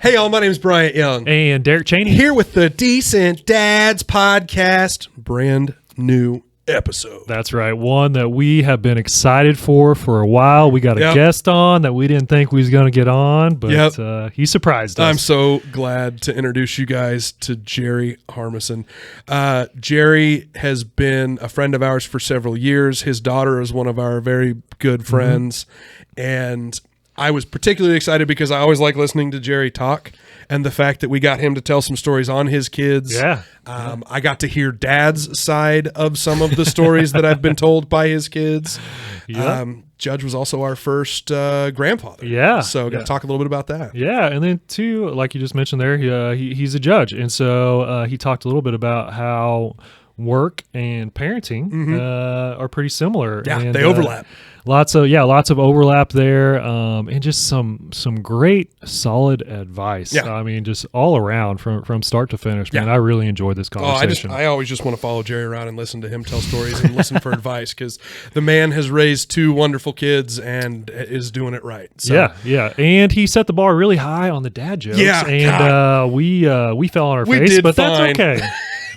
Hey y'all, my name is Bryant Young. And Derek Chaney. Here with the Decent Dads Podcast, brand new episode. That's right. One that we have been excited for a while. We got a guest on that we didn't think we was going to get on, but he surprised us. I'm so glad to introduce you guys to Jerry Harmison. Jerry has been a friend of ours for several years. His daughter is one of our very good friends, and I was particularly excited because I always like listening to Jerry talk, and the fact that we got him to tell some stories on his kids. I got to hear Dad's side of some of the stories that I've been told by his kids. Judge was also our first grandfather. So got to talk a little bit about that. And then too, like you just mentioned there, he's a judge, and so he talked a little bit about how work and parenting are pretty similar. And they overlap. Lots of overlap there, and just some great solid advice. I mean, just all around from start to finish. Man, I really enjoyed this conversation. I always just want to follow Jerry around and listen to him tell stories and listen for advice, because the man has raised two wonderful kids and is doing it right. So. And he set the bar really high on the dad jokes. We fell on our face, but that's okay.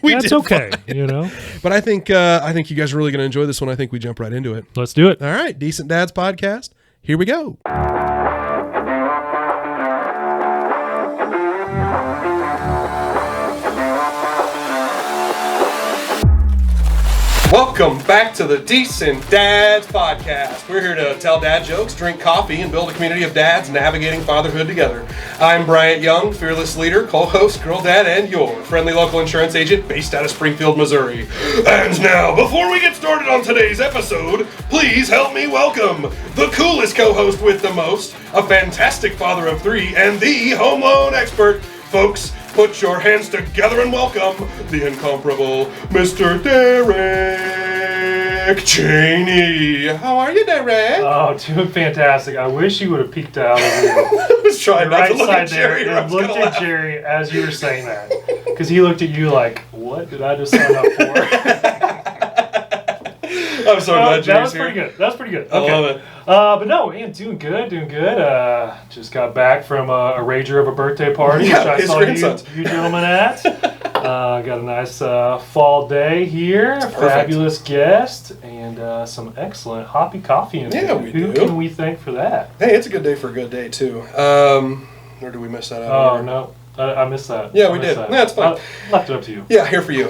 That's okay, you know. But I think you guys are really going to enjoy this one. I think we jump right into it. Let's do it. All right, Decent Dads Podcast. Here we go. Welcome back to the Decent Dads Podcast. We're here to tell dad jokes, drink coffee, and build a community of dads navigating fatherhood together. I'm Bryant Young, fearless leader, co-host, girl dad, and your friendly local insurance agent based out of Springfield, Missouri. And now, before we get started on today's episode, please help me welcome the coolest co-host with the most, a fantastic father of three, and the home loan expert. Folks, put your hands together and welcome the incomparable Mr. Derek Chaney. How are you, Derek? Oh, doing fantastic. I wish you would have peeked out of I was trying not to look at Jerry. And looked at Jerry as you were saying that. Because he looked at you like, what did I just sign up for? I'm so glad Jerry's here. That was pretty good. I love it. But no, man, doing good. Just got back from a rager of a birthday party, which I saw you gentlemen at. Got a nice fall day here, fabulous guest, and some excellent hoppy coffee in here. Who can we thank for that? Hey, it's a good day for a good day, too. Or did we miss that out? Oh, no. I missed that. Yeah, we did. That's fine. I left it up to you. Yeah, here for you.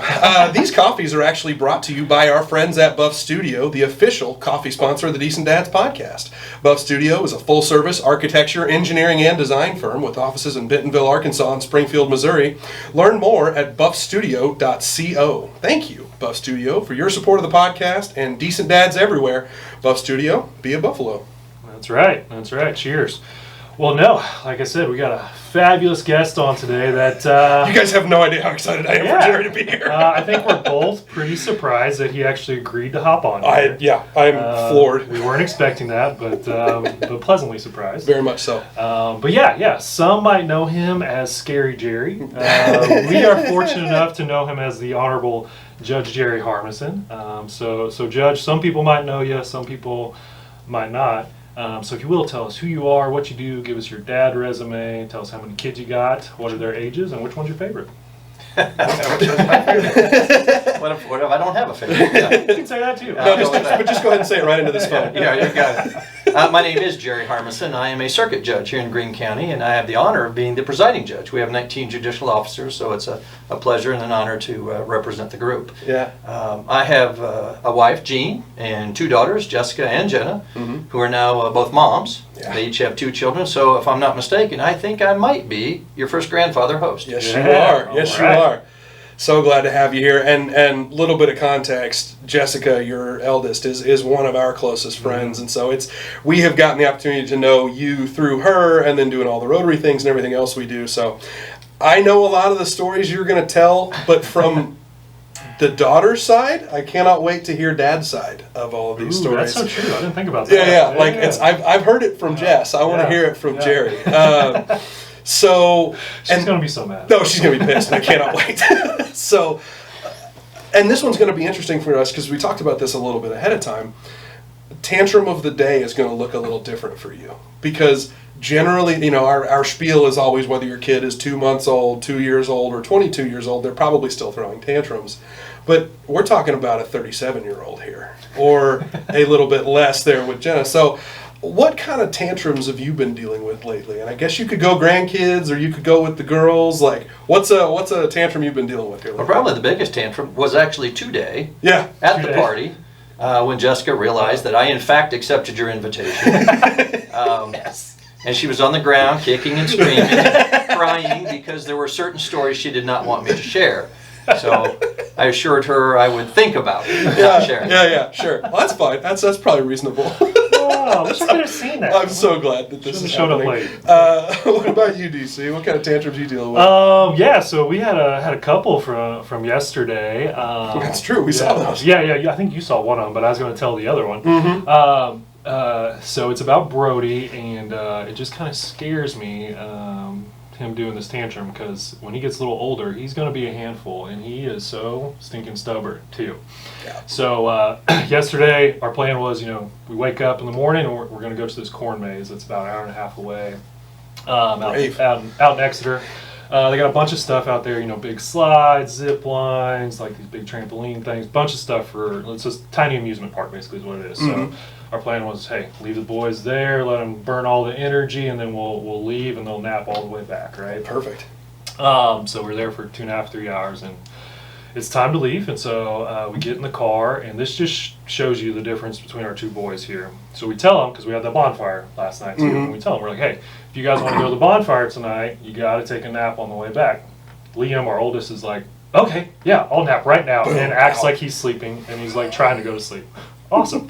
These coffees are actually brought to you by our friends at Buff Studio, the official coffee sponsor of the Decent Dads Podcast. Buff Studio is a full-service architecture, engineering, and design firm with offices in Bentonville, Arkansas, and Springfield, Missouri. Learn more at buffstudio.co. Thank you, Buff Studio, for your support of the podcast and Decent Dads everywhere. Buff Studio, be a buffalo. That's right. Cheers. Well, no, like I said, we got a fabulous guest on today that... you guys have no idea how excited I am for Jerry to be here. I think we're both pretty surprised that he actually agreed to hop on. I'm floored. We weren't expecting that, but pleasantly surprised. Very much so. But some might know him as Scary Jerry. We are fortunate enough to know him as the Honorable Judge Jerry Harmison. So Judge, some people might know you, some people might not. So if you will, tell us who you are, what you do, give us your dad resume, tell us how many kids you got, what are their ages, and which one's your favorite? Which one's my favorite? What if I don't have a favorite? Yeah. You can say that too. But just go ahead and say it right into this phone. Yeah, you got it. My name is Jerry Harmison. I am a circuit judge here in Greene County, and I have the honor of being the presiding judge. We have 19 judicial officers, so it's a pleasure and an honor to represent the group. Yeah. I have a wife, Jean, and two daughters, Jessica and Jenna, who are now both moms. Yeah. They each have two children, so if I'm not mistaken, I think I might be your first grandfather host. Yes, you are. Yes, you are. So glad to have you here. And little bit of context, Jessica, your eldest, is one of our closest friends. And so we have gotten the opportunity to know you through her and then doing all the Rotary things and everything else we do. So I know a lot of the stories you're going to tell, but from the daughter's side, I cannot wait to hear dad's side of all of these stories. That's so true. I didn't think about that. I've heard it from Jess. I want to hear it from Jerry. So she's going to be so mad. No, she's going to be pissed. I cannot wait. And this one's going to be interesting for us because we talked about this a little bit ahead of time. tantrum of the day is going to look a little different for you, because generally, our spiel is always whether your kid is 2 months old, 2 years old, or 22 years old, they're probably still throwing tantrums. But we're talking about a 37-year-old here, or a little bit less there with Jenna. So what kind of tantrums have you been dealing with lately? And I guess you could go grandkids, or you could go with the girls. Like, what's a tantrum you've been dealing with here lately? Well, probably the biggest tantrum was actually today Yeah. at the party when Jessica realized that I, in fact, accepted your invitation. Yes. And she was on the ground kicking and screaming, crying because there were certain stories she did not want me to share. So I assured her I would think about it, not sharing. Yeah, sure. Well, that's fine. That's probably reasonable. Oh, wish I could have seen that. I'm so glad that this is showed up happening. late. What about you, DC? What kind of tantrums you dealing with? Yeah, so we had a couple from yesterday. That's true. We saw those. Yeah. I think you saw one of them, but I was going to tell the other one. So it's about Brody, and it just kind of scares me, him doing this tantrum, because when he gets a little older, he's going to be a handful, and he is so stinking stubborn too. Yeah. So yesterday, our plan was, we wake up in the morning, and we're going to go to this corn maze that's about an hour and a half away, out in Exeter. They got a bunch of stuff out there, big slides, zip lines, like these big trampoline things, bunch of stuff it's just a tiny amusement park, basically is what it is. So our plan was, hey, leave the boys there, let them burn all the energy, and then we'll leave, and they'll nap all the way back, right? Perfect. So we're there for 2.5, 3 hours, and it's time to leave. And so we get in the car, and this just shows you the difference between our two boys here. So we tell them, because we had the bonfire last night too, and we tell them, we're like, hey, if you guys want to go to the bonfire tonight, you got to take a nap on the way back. Liam, our oldest, is like, okay, yeah, I'll nap right now, and acts like he's sleeping, and he's like trying to go to sleep. Awesome.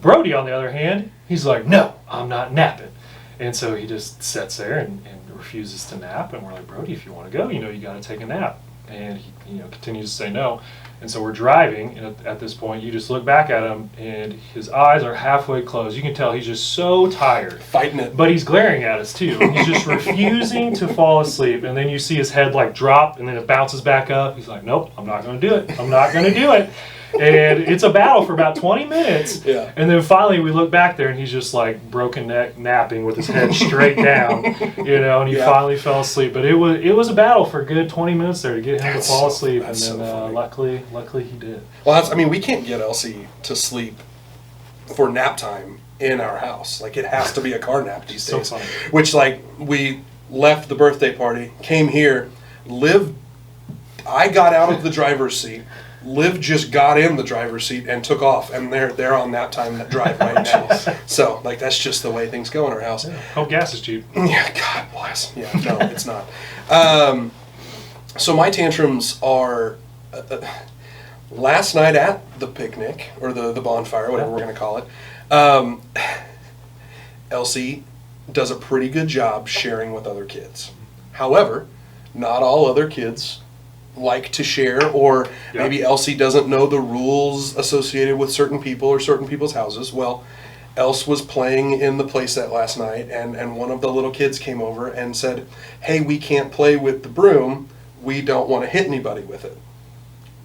Brody, on the other hand, he's like, no, I'm not napping. And so he just sits there and refuses to nap, and we're like, Brody, if you want to go, you got to take a nap. And he continues to say no. And so we're driving, and at this point, you just look back at him, and his eyes are halfway closed. You can tell he's just so tired. Fighting it. But he's glaring at us, too. He's just refusing to fall asleep. And then you see his head, drop, and then it bounces back up. He's like, nope, I'm not going to do it. I'm not going to do it. And it's a battle for about 20 minutes. Yeah. And then finally we look back there, and he's just broken neck napping with his head straight down, and he finally fell asleep. But it was a battle for a good 20 minutes there to get him to fall asleep. And then luckily he did. Well, we can't get Elsie to sleep for nap time in our house. It has to be a car nap these days. So funny. Which, we left the birthday party, came here, I got out of the driver's seat. Liv just got in the driver's seat and took off, and they're on nap time drive right now. So that's just the way things go in our house. Hope gas is cheap. Yeah, God bless. Yeah, no, it's not. So my tantrums are last night at the picnic, or the bonfire, whatever we're going to call it. Elsie does a pretty good job sharing with other kids. However, not all other kids like to share, or maybe Elsie doesn't know the rules associated with certain people or certain people's houses. Well, Else was playing in the playset last night, and one of the little kids came over and said, hey, we can't play with the broom. We don't want to hit anybody with it.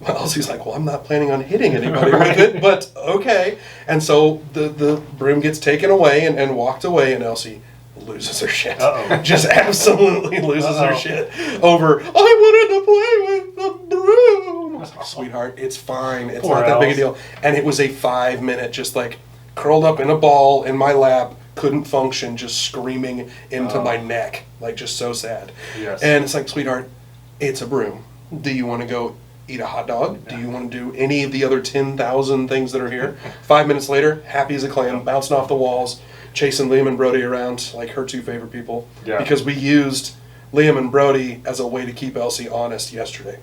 Well, Elsie's like, well, I'm not planning on hitting anybody with it, but okay. And so the broom gets taken away and walked away, and Elsie loses her shit. Just absolutely loses her shit over, I wanted to play with the broom. I was like, sweetheart, it's fine. It's not that big a deal. And it was a 5-minute, just curled up in a ball in my lap, couldn't function, just screaming into my neck, just so sad. Yes. And it's like, sweetheart, it's a broom. Do you want to go eat a hot dog? Do you want to do any of the other 10,000 things that are here? 5 minutes later, happy as a clam, bouncing off the walls, chasing Liam and Brody around like her two favorite people. Yeah. Because we used Liam and Brody as a way to keep Elsie honest yesterday.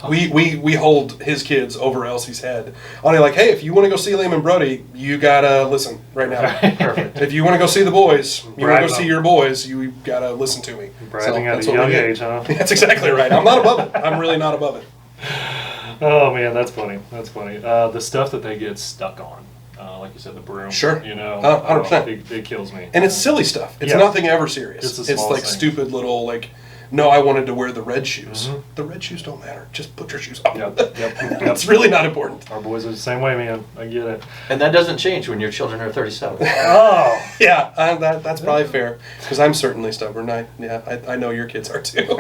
We hold his kids over Elsie's head. Only hey, if you want to go see Liam and Brody, you gotta listen right now. Perfect. If you want to go see the boys, you want to go see your boys, you gotta listen to me. Bragging at a young age, huh? That's exactly right. I'm not above it. I'm really not above it. Oh man, that's funny. That's funny. The stuff that they get stuck on. Like you said, the broom. Sure. 100%. It kills me. And it's silly stuff. It's nothing ever serious. It's stupid little no, I wanted to wear the red shoes. Mhm. The red shoes don't matter. Just put your shoes on. Yep. It's really not important. Our boys are the same way, man. I get it. And that doesn't change when your children are 37. Oh. Yeah, that's probably fair, because I'm certainly stubborn. I know your kids are too.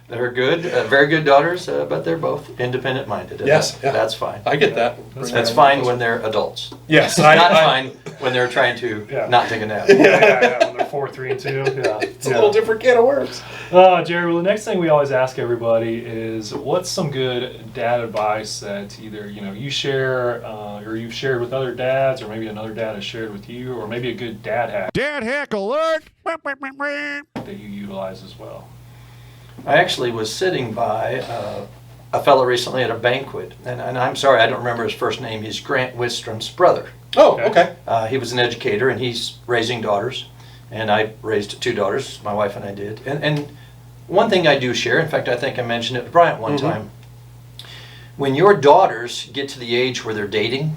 They're good, very good daughters, but they're both independent-minded. And Yes, that's fine. I get that. That's fine when they're adults. Yes, Not fine when they're trying to Yeah. not take a nap. Yeah, when they're 4, 3, and 2. Yeah. It's a little different can of worms. Jerry, well, the next thing we always ask everybody is, what's some good dad advice that either you share or you've shared with other dads, or maybe another dad has shared with you, or maybe a good dad hack Dad hack alert! that you utilize as well? I actually was sitting by a fellow recently at a banquet, and I'm sorry, I don't remember his first name. He's Grant Wistrom's brother. Oh, okay. He was an educator, and he's raising daughters, and I raised 2 daughters, my wife and I did. And one thing I do share, in fact, I think I mentioned it to Bryant one time, when your daughters get to the age where they're dating,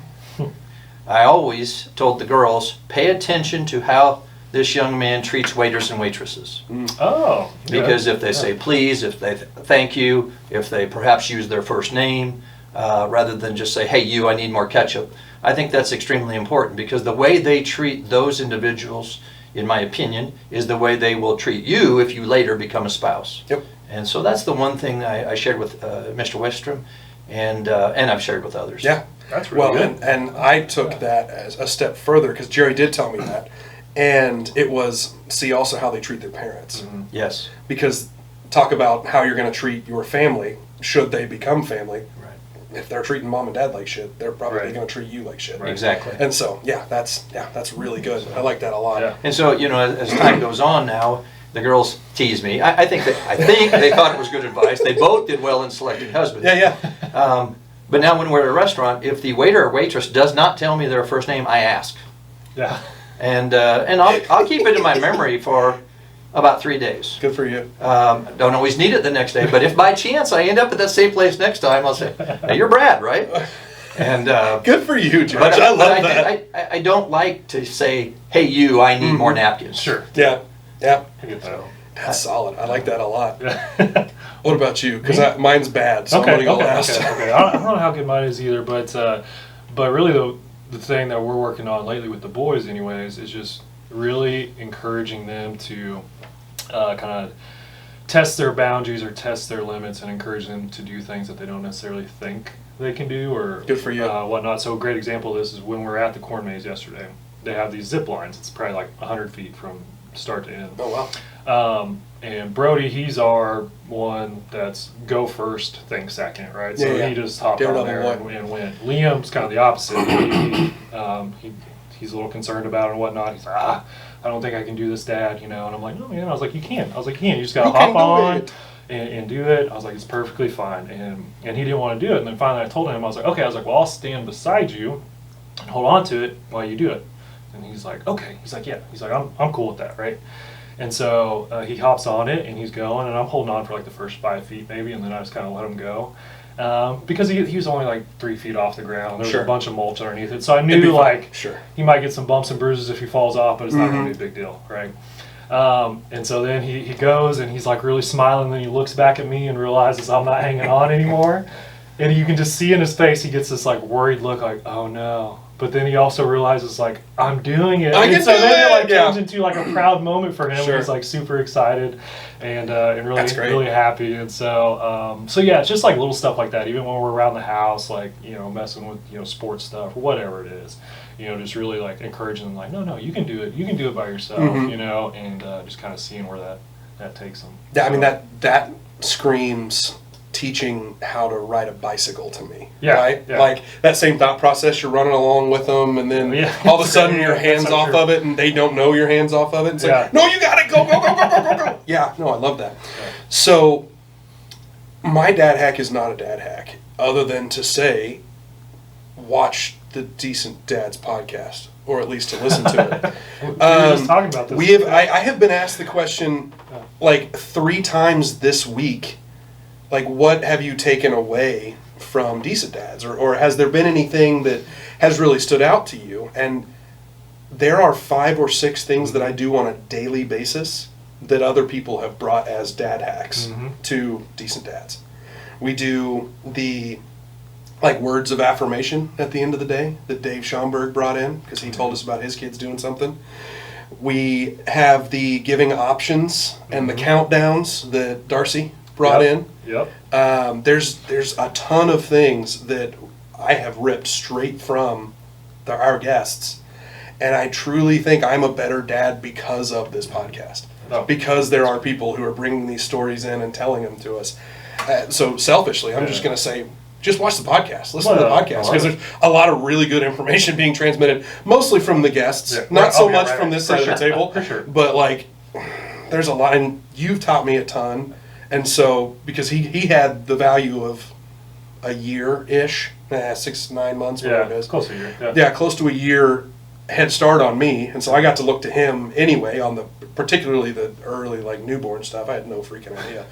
I always told the girls, pay attention to how this young man treats waiters and waitresses. Oh. Because if they say please, if they thank you, if they perhaps use their first name, rather than just say, hey, you, I need more ketchup, I think that's extremely important, because the way they treat those individuals, in my opinion, is the way they will treat you if you later become a spouse. Yep. And so that's the one thing I shared with Mr. Wistrom, and I've shared with others. Yeah. That's really good. And I took that as a step further, because Jerry did tell me that. And it was, see also how they treat their parents. Yes. Because talk about how you're going to treat your family, should they become family. Right. If they're treating mom and dad like shit, they're probably Right. going to treat you like shit. Right. Exactly. And so, that's really good. I like that a lot. Yeah. And so, as time goes on now, the girls tease me. I think they thought it was good advice. They both did well in selecting husbands. Yeah. But now when we're at a restaurant, if the waiter or waitress does not tell me their first name, I ask. Yeah. And I'll keep it in my memory for about 3 days. Good for you. Don't always need it the next day, but if by chance I end up at that same place next time, I'll say, "Now you're Brad, right?" And Good for you, Judge. but I love that. I don't like to say, "Hey, you, I need more napkins." Sure. Yeah. I get that. That's solid. I like that a lot. Yeah. What about you? Because mine's bad, so I'm going to go last. Okay. I don't know how good mine is either, but really the thing that we're working on lately with the boys, anyways, is just really encouraging them to kind of test their boundaries or test their limits, and encourage them to do things that they don't necessarily think they can do or Good for you. whatnot. So a great example of this is when we were at the corn maze yesterday. They have these zip lines. It's probably like 100 feet from start to end. Oh, wow. And Brody, he's our one that's go first, think second, right? So Yeah. he just hopped Daredevil on there one. and went. Liam's kind of the opposite. He's a little concerned about it and whatnot. He's like, I don't think I can do this, Dad, And I'm like, no, man. I was like, you can. You just got to hop on and do it. I was like, it's perfectly fine. And he didn't want to do it. And then finally I told him, I was like, okay. I was like, well, I'll stand beside you and hold on to it while you do it. And he's like, okay. He's like, yeah. He's like, I'm cool with that, right? And so he hops on it and he's going, and I'm holding on for like the first 5 feet maybe, and then I just kind of let him go. Because he was only like 3 feet off the ground. There was a bunch of mulch underneath it. So I knew he might get some bumps and bruises if he falls off, but it's not going to be a big deal, right? And so then he goes and he's like really smiling, and then he looks back at me and realizes I'm not hanging on anymore. And you can just see in his face, he gets this like worried look like, oh no. But then he also realizes like, I'm doing it. I can so do then it! it like Yeah. turns into like a proud moment for him. Sure. He's like super excited and really, That's great. really happy. And so yeah, it's just like little stuff like that. Even when we're around the house, like, messing with, sports stuff or whatever it is, just really like encouraging them like, no, you can do it. You can do it by yourself, and just kind of seeing where that takes them. Yeah, I mean, that screams teaching how to ride a bicycle to me. Yeah, Right? yeah. Like that same thought process, you're running along with them, and then all of a sudden your hands That's so off true. of it, and they don't know your hands off of it. It's like, no, you got it, go. Yeah, no, I love that. Yeah. So my dad hack is not a dad hack, other than to say, watch the Decent Dads podcast, or at least to listen to it. We were just talking about this. I have been asked the question like 3 times this week, like, what have you taken away from Decent Dads? Or has there been anything that has really stood out to you? And there are 5 or 6 things that I do on a daily basis that other people have brought as dad hacks to Decent Dads. We do the words of affirmation at the end of the day that Dave Schomburg brought in because he told us about his kids doing something. We have the giving options and the countdowns that Darcy brought in. Yep. There's a ton of things that I have ripped straight from our guests, and I truly think I'm a better dad because of this podcast. Oh. Because there are people who are bringing these stories in and telling them to us. So selfishly, I'm just going to say, just watch the podcast. Listen to the podcast because there's a lot of really good information being transmitted, mostly from the guests, not so much from this side of the table. For sure. But there's a lot, and you've taught me a ton, and so because he had the value of a year-ish, 6-9 months, whatever it is. Close to a year. Yeah, close to a year head start on me, and so I got to look to him anyway on particularly the early newborn stuff. I had no freaking idea,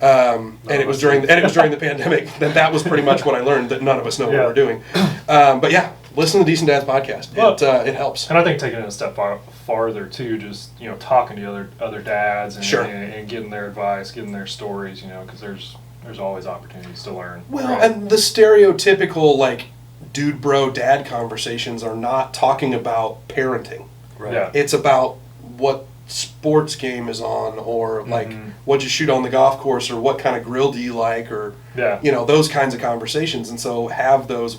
and it was during the pandemic that was pretty much what I learned, that none of us know what we're doing. But yeah, listen to the Decent Dads podcast. It helps. And I think taking it a step farther too, just talking to other dads and, and getting their advice, getting their stories, because there's always opportunities to learn. Well, and the stereotypical dude bro dad conversations are not talking about parenting. Right. Yeah. It's about what sports game is on, or what'd you shoot on the golf course, or what kind of grill do you like, or those kinds of conversations. And so have those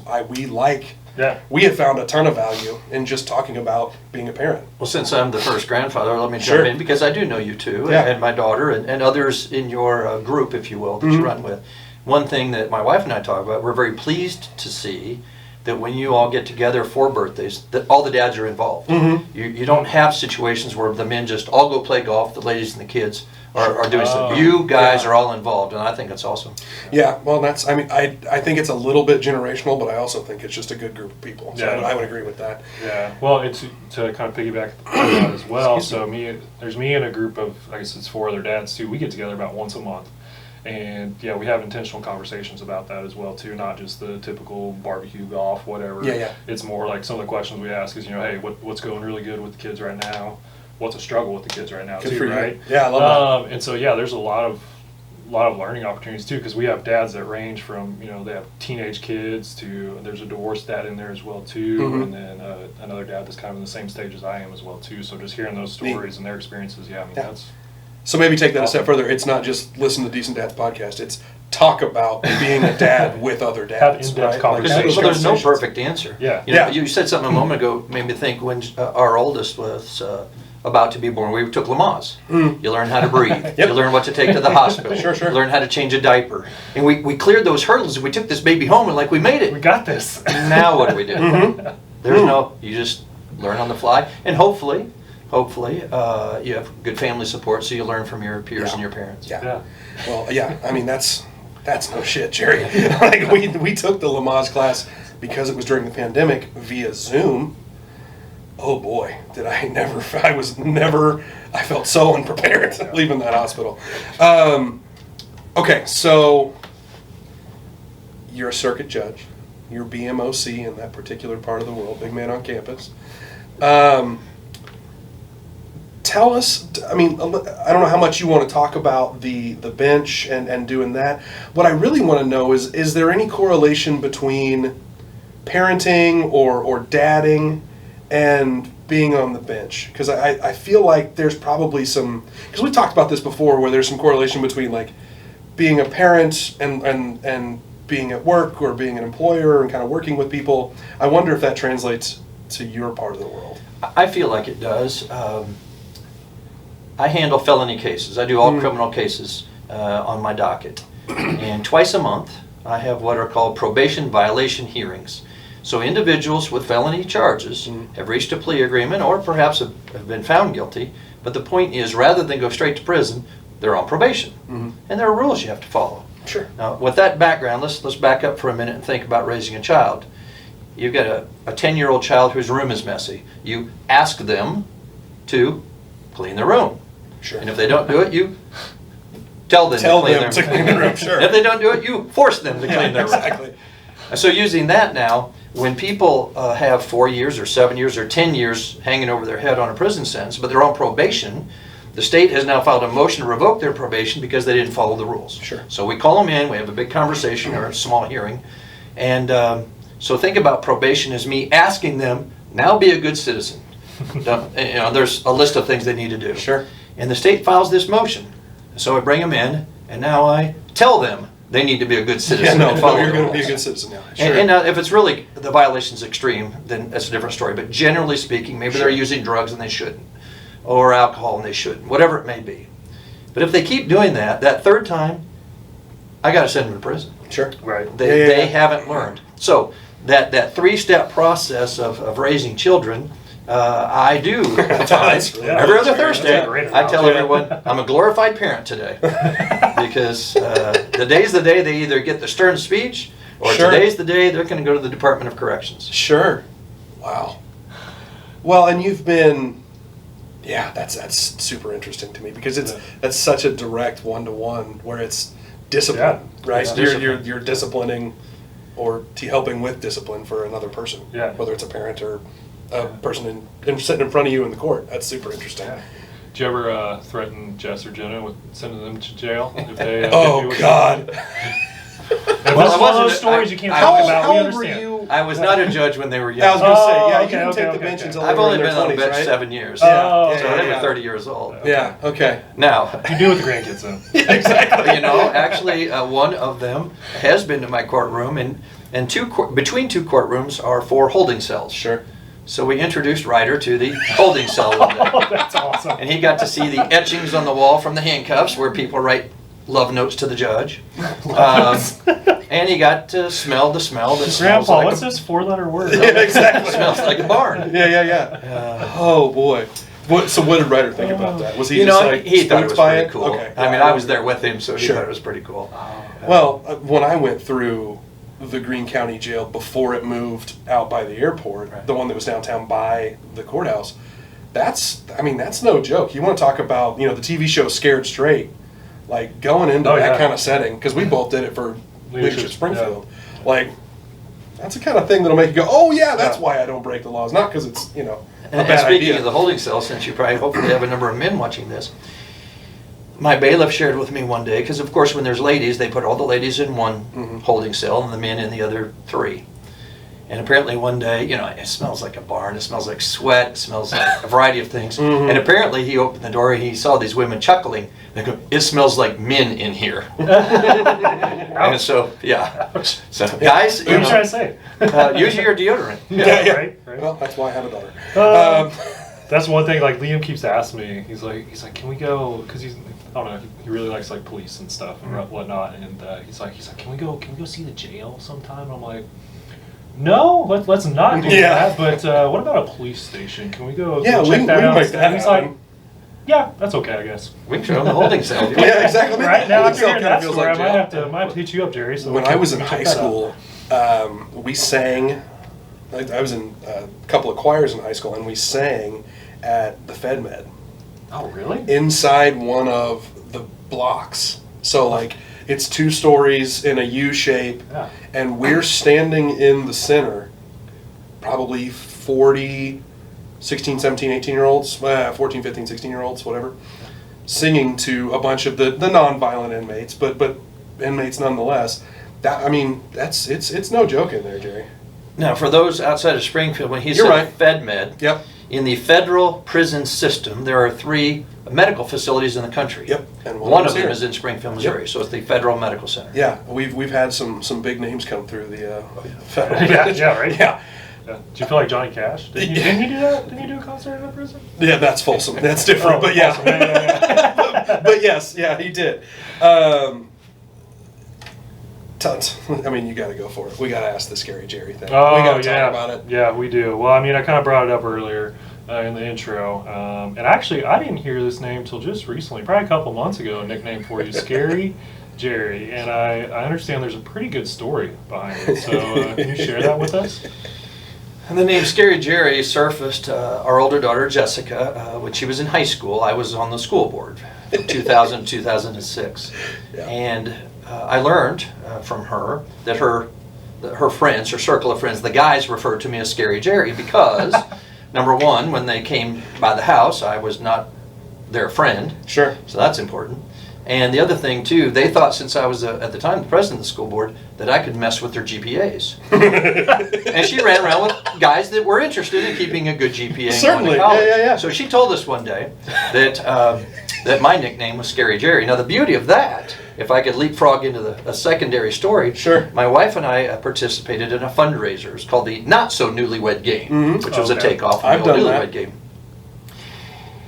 we have found a ton of value in just talking about being a parent. Well, since I'm the first grandfather, let me jump in because I do know you too, and my daughter and others in your group, if you will, that you run with. One thing that my wife and I talk about, we're very pleased to see that when you all get together for birthdays, that all the dads are involved. You don't have situations where the men just all go play golf, the ladies and the kids are doing stuff. You guys are all involved, and I think it's awesome. Yeah, well, I think it's a little bit generational, but I also think it's just a good group of people. So I would agree with that. Yeah, well, it's to kind of piggyback on that as well. So there's me and a group of, I guess it's 4 other dads too. We get together about once a month. And we have intentional conversations about that as well too, not just the typical barbecue, golf, whatever. It's more like some of the questions we ask is, hey, what's going really good with the kids right now? What's a struggle with the kids right now too, right? Yeah, I love that. And so there's a lot of learning opportunities too, because we have dads that range from they have teenage kids to there's a divorced dad in there as well too, and then another dad that's kind of in the same stage as I am as well too. So just hearing those stories and their experiences, that's. So maybe take that a step further. It's not just listen to Decent Dads podcast. It's talk about being a dad with other dads. Have in-depth conversations. Well, there's no perfect answer. Yeah. You said something a moment ago, made me think when our oldest was about to be born, we took Lamaze. You learn how to breathe. You learn what to take to the hospital. Sure. You learn how to change a diaper. And we cleared those hurdles and we took this baby home and we made it. We got this. Now what do we do? You just learn on the fly. And hopefully, you have good family support, so you learn from your peers and your parents. Yeah. Well, that's no shit, Jerry. we took the Lamaze class because it was during the pandemic via Zoom. Oh boy, I felt so unprepared leaving that hospital. Okay, so you're a circuit judge. You're BMOC in that particular part of the world, big man on campus. Tell us, I don't know how much you want to talk about the bench and doing that. What I really want to know is there any correlation between parenting or dadding and being on the bench? Because I feel like there's probably some, because we talked about this before, where there's some correlation between being a parent and being at work or being an employer and kind of working with people. I wonder if that translates to your part of the world. I feel like it does. I handle felony cases. I do all criminal cases on my docket. And twice a month, I have what are called probation violation hearings. So individuals with felony charges have reached a plea agreement or perhaps have been found guilty. But the point is, rather than go straight to prison, they're on probation. And there are rules you have to follow. Sure. Now, with that background, let's back up for a minute and think about raising a child. You've got a 10-year-old child whose room is messy. You ask them to clean the room. Sure. And if they don't do it, you tell them to clean the room. Sure. And if they don't do it, you force them to clean their room. Exactly. So using that now, when people have 4 years or 7 years or 10 years hanging over their head on a prison sentence, but they're on probation, The state has now filed a motion to revoke their probation because they didn't follow the rules. Sure. So we call them in, we have a big conversation or a small hearing, and so think about probation as me asking them, now be a good citizen. There's a list of things they need to do. Sure. And the state files this motion. So I bring them in, and now I tell them they need to be a good citizen. Yeah, and follow you're the going to be a rules. good citizen now. Sure. And if it's really, the violation's extreme, then that's a different story. But generally speaking, maybe they're using drugs and they shouldn't, or alcohol and they shouldn't, whatever it may be. But if they keep doing that, that third time, I got to send them to prison. Sure. Right. They haven't learned. So that three-step process of raising children, I do at times. Every other Thursday, I tell everyone I'm a glorified parent today, because today's the day they either get the stern speech, or today's the day they're going to go to the Department of Corrections. Sure. Wow. Well, and you've been, that's super interesting to me, because that's such a direct one-to-one where it's discipline, right? It's You're disciplining or helping with discipline for another person, whether it's a parent or a person sitting in front of you in the court. That's super interesting. Yeah. Did you ever threaten Jess or Jenna with sending them to jail if they? Oh God! Well, it's one of those stories you can't talk about. How we old were understand. you? I was not a judge when they were young. I was going to say, okay, you didn't take the okay. bench until I've they were only in been their on the 20s, bench right? 7 years. Yeah. So they were 30 years old. Yeah. Okay. Now, You do with the grandkids then. Exactly. actually, one of them has been to my courtroom, and between two courtrooms are 4 holding cells. Sure. So we introduced Ryder to the holding cell one day. Oh, that's awesome. And he got to see the etchings on the wall from the handcuffs where people write love notes to the judge. And he got to smell the smell that smells Grandpa, like what's this 4-letter word? Yeah, exactly. smells like a barn. Yeah. Oh boy. So what did Ryder think about that? Was he just like he thought it was spooked by pretty it? cool. Okay. I mean, I was there with him, so he Sure. thought it was pretty cool. Well, when I went through the Greene County Jail before it moved out by the airport, the one that was downtown by the courthouse, that's no joke. You want to talk about, the TV show Scared Straight, like going into that kind of setting, because we both did it for Leadership Springfield. Yeah. Like, that's the kind of thing that'll make you go, oh yeah, that's why I don't break the laws. Not because it's, a And bad speaking idea. of the holding cell, since you probably hopefully have a number of men watching this, my bailiff shared with me one day, because of course when there's ladies, they put all the ladies in one holding cell and the men in the other 3. And apparently one day, it smells like a barn, it smells like sweat, it smells like a variety of things. And apparently he opened the door and he saw these women chuckling. They go, it smells like men in here. And so, So guys, What are you trying to say? use your deodorant. Yeah. Right. Well, that's why I have a daughter. That's one thing. Like Liam keeps asking me. He's like, can we go? Because I don't know. He really likes like police and stuff and whatnot. And he's like, can we go see the jail sometime? And I'm like, no, let's not do that. But what about a police station? Can we go? Yeah, check we can that out? make that And he's like, happen. yeah, that's okay, I guess. We can show them the holding cell. Yeah, exactly. Right now, Holding after cell hearing kinda that feels story, like I jail. might have to hit you up, Jerry. So When we I can- was in we can high check that out. school, we sang. I was in a couple of choirs in high school, and we sang at the FedMed Oh, really? inside one of the blocks. So like it's 2 stories in a U shape, Yeah. and we're standing in the center, probably 40, 16, 17, 18-year-olds, 14, 15, 16-year-olds, whatever, singing to a bunch of the non-violent inmates, but inmates nonetheless. It's no joke in there, Jerry. Now, for those outside of Springfield, when he You're said right. FedMed, Yep. in the federal prison system, there are 3 medical facilities in the country. Yep. And One of here. them is in Springfield, Missouri, so it's the Federal Medical Center. Yeah, we've had some big names come through the federal. Yeah, right. Yeah. Yeah. Do you feel like Johnny Cash? Didn't he do that? Didn't he do a concert in a prison? Yeah, that's Folsom. That's different, but yeah. Awesome. Yeah. But yes, yeah, he did. Tons. I mean, you got to go for it. We got to ask the Scary Jerry thing. Oh, we got to yeah. talk about it. Yeah, we do. Well, I mean, I kind of brought it up earlier in the intro. And actually, I didn't hear this name till just recently, probably a couple months ago, a nickname for you, Scary Jerry. And I understand there's a pretty good story behind it. So can you share that with us? And the name Scary Jerry surfaced, our older daughter, Jessica, when she was in high school. I was on the school board from 2000 to 2006. Yeah. And I learned from her that her friends, her circle of friends, the guys referred to me as Scary Jerry because, number one, when they came by the house, I was not their friend. Sure. So that's important. And the other thing, too, they thought since I was, at the time, the president of the school board, that I could mess with their GPAs. And she ran around with guys that were interested in keeping a good GPA and Certainly. going to college. Yeah. So she told us one day that, that my nickname was Scary Jerry. Now, the beauty of that, if I could leapfrog into a secondary story, Sure. my wife and I participated in a fundraiser. It was called the Not So Newlywed Game, which was a takeoff I've from the done old that. Newlywed Game.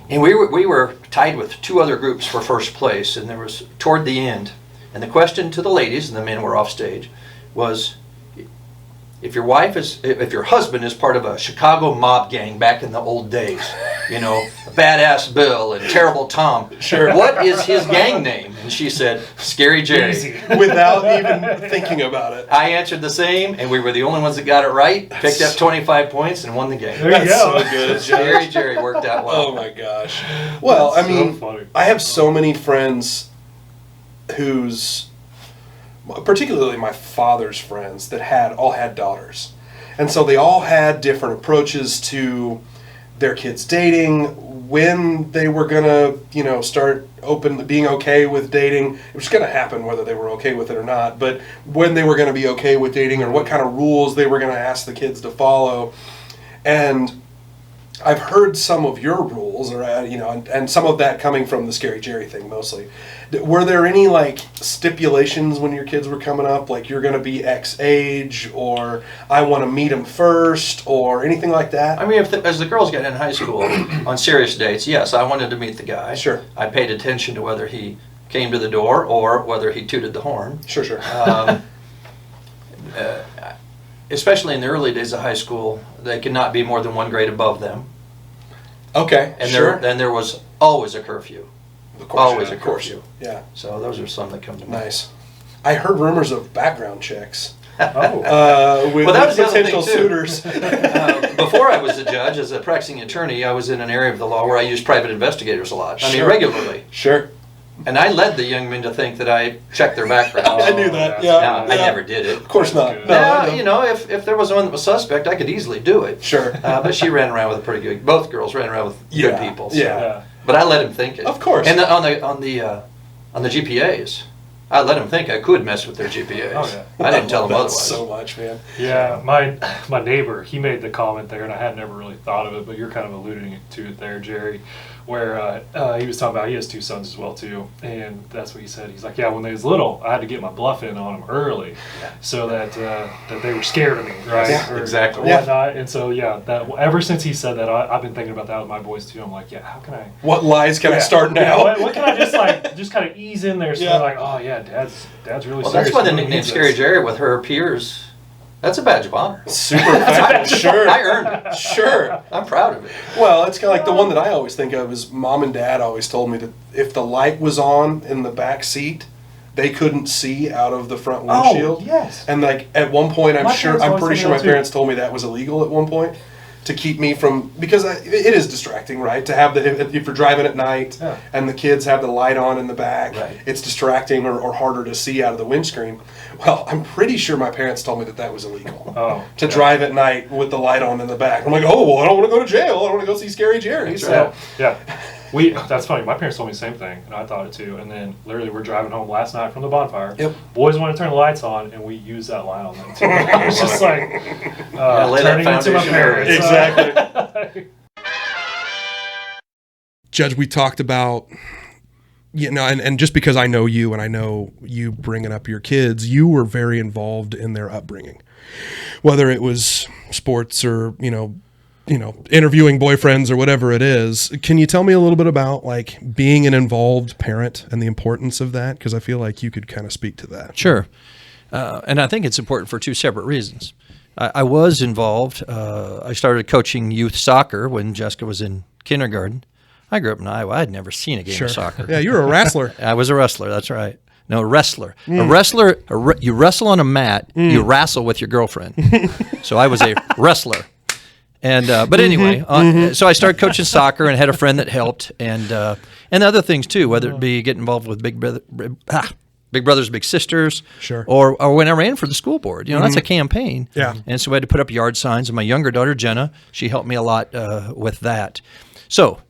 And we were tied with 2 other groups for first place, and there was toward the end. And the question to the ladies, and the men were off stage, was if your husband is part of a Chicago mob gang back in the old days, Badass Bill and Terrible Tom, Sure. what is his gang name? And she said, Scary Jerry. Easy. Without even thinking about it. I answered the same, and we were the only ones that got it right, picked up 25 points, and won the game. There you That's go. so good, Scary Jerry worked out well. Oh my gosh. Well, That's I mean, so funny. I have so many friends particularly my father's friends that all had daughters. And so they all had different approaches to their kids dating, when they were gonna, start being okay with dating. It was gonna happen whether they were okay with it or not, but when they were gonna be okay with dating or what kind of rules they were gonna ask the kids to follow. And I've heard some of your rules, or and some of that coming from the Scary Jerry thing mostly. Were there any stipulations when your kids were coming up, like you're going to be X age, or I want to meet them first, or anything like that? I mean, as the girls got in high school on serious dates, yes, I wanted to meet the guy. Sure. I paid attention to whether he came to the door or whether he tooted the horn. Sure. Especially in the early days of high school, they could not be more than 1 grade above them. Okay. And sure. then there was always a curfew. Of course, always yeah, a of course. curfew. Yeah. So those are some that come to mind. Nice. I heard rumors of background checks Oh. with Well, that was the other potential thing, too. suitors. Before I was a judge, as a practicing attorney, I was in an area of the law where I used private investigators a lot. I mean, Sure. regularly. Sure. And I led the young men to think that I checked their background. I knew that. that's Yeah. Now, yeah. I never did it. Of course not. That's No, good. no. If there was one that was suspect, I could easily do it. Sure. But she ran around with both girls ran around with Yeah, good people. So. yeah. But I let him think it. Of course. And on the GPAs, I let them think I could mess with their GPAs. Oh, yeah. I didn't tell them that otherwise. so much, man. Yeah, my neighbor, he made the comment there, and I had never really thought of it, but you're kind of alluding to it there, Jerry, where he was talking about he has 2 sons as well too, and that's what he said. He's like, yeah, when they was little, I had to get my bluff in on them early, so that they were scared of me, right? Yeah, exactly. Or whatnot. And so that ever since he said that, I've been thinking about that with my boys too. I'm like, yeah, how can I? What lies can I start Yeah, now? what can I just kind of ease in there, so Yeah. they're like, oh yeah, dad's really Well, serious. that's why the He nickname needs Scary this. Jerry with her peers, that's a badge of honor. Super effective. Sure. I earned it. Sure. I'm proud of it. Well, it's kind of like the one that I always think of is Mom and Dad always told me that if the light was on in the back seat, they couldn't see out of the front windshield. Oh, yes. And at one point, I'm My parents always pretty told sure me my that too. parents told me that was illegal at one point to keep me from, because it is distracting, right? To have if you're driving at night Yeah. and the kids have the light on in the back, Right. it's distracting or harder to see out of the windscreen. Well, I'm pretty sure my parents told me that was illegal. Oh, To yeah. drive at night with the light on in the back. I'm like, oh, well, I don't want to go to jail. I don't want to go see Scary Jerry. That's So, Yeah. That's funny. My parents told me the same thing, and I thought it too. And then literally we're driving home last night from the bonfire. Yep. Boys want to turn the lights on, and we use that light on them too. It's just like lay that turning into my foundation parents. Exactly. Judge, we talked about, and just because I know you and I know you bringing up your kids, you were very involved in their upbringing, whether it was sports or, interviewing boyfriends or whatever it is. Can you tell me a little bit about being an involved parent and the importance of that? Because I feel like you could kind of speak to that. Sure. And I think it's important for 2 separate reasons. I was involved. I started coaching youth soccer when Jessica was in kindergarten. I grew up in Iowa. I had never seen a game of soccer. Yeah, you were a wrestler. I was a wrestler. That's right. No, a wrestler. A wrestler, you wrestle on a mat, you wrestle with your girlfriend. So I was a wrestler. And but anyway, so I started coaching soccer and had a friend that helped, and other things too, whether it be get involved with Big Brothers Big Sisters, Sure. or when I ran for the school board. That's a campaign. Yeah. And so I had to put up yard signs, and my younger daughter Jenna, she helped me a lot with that. So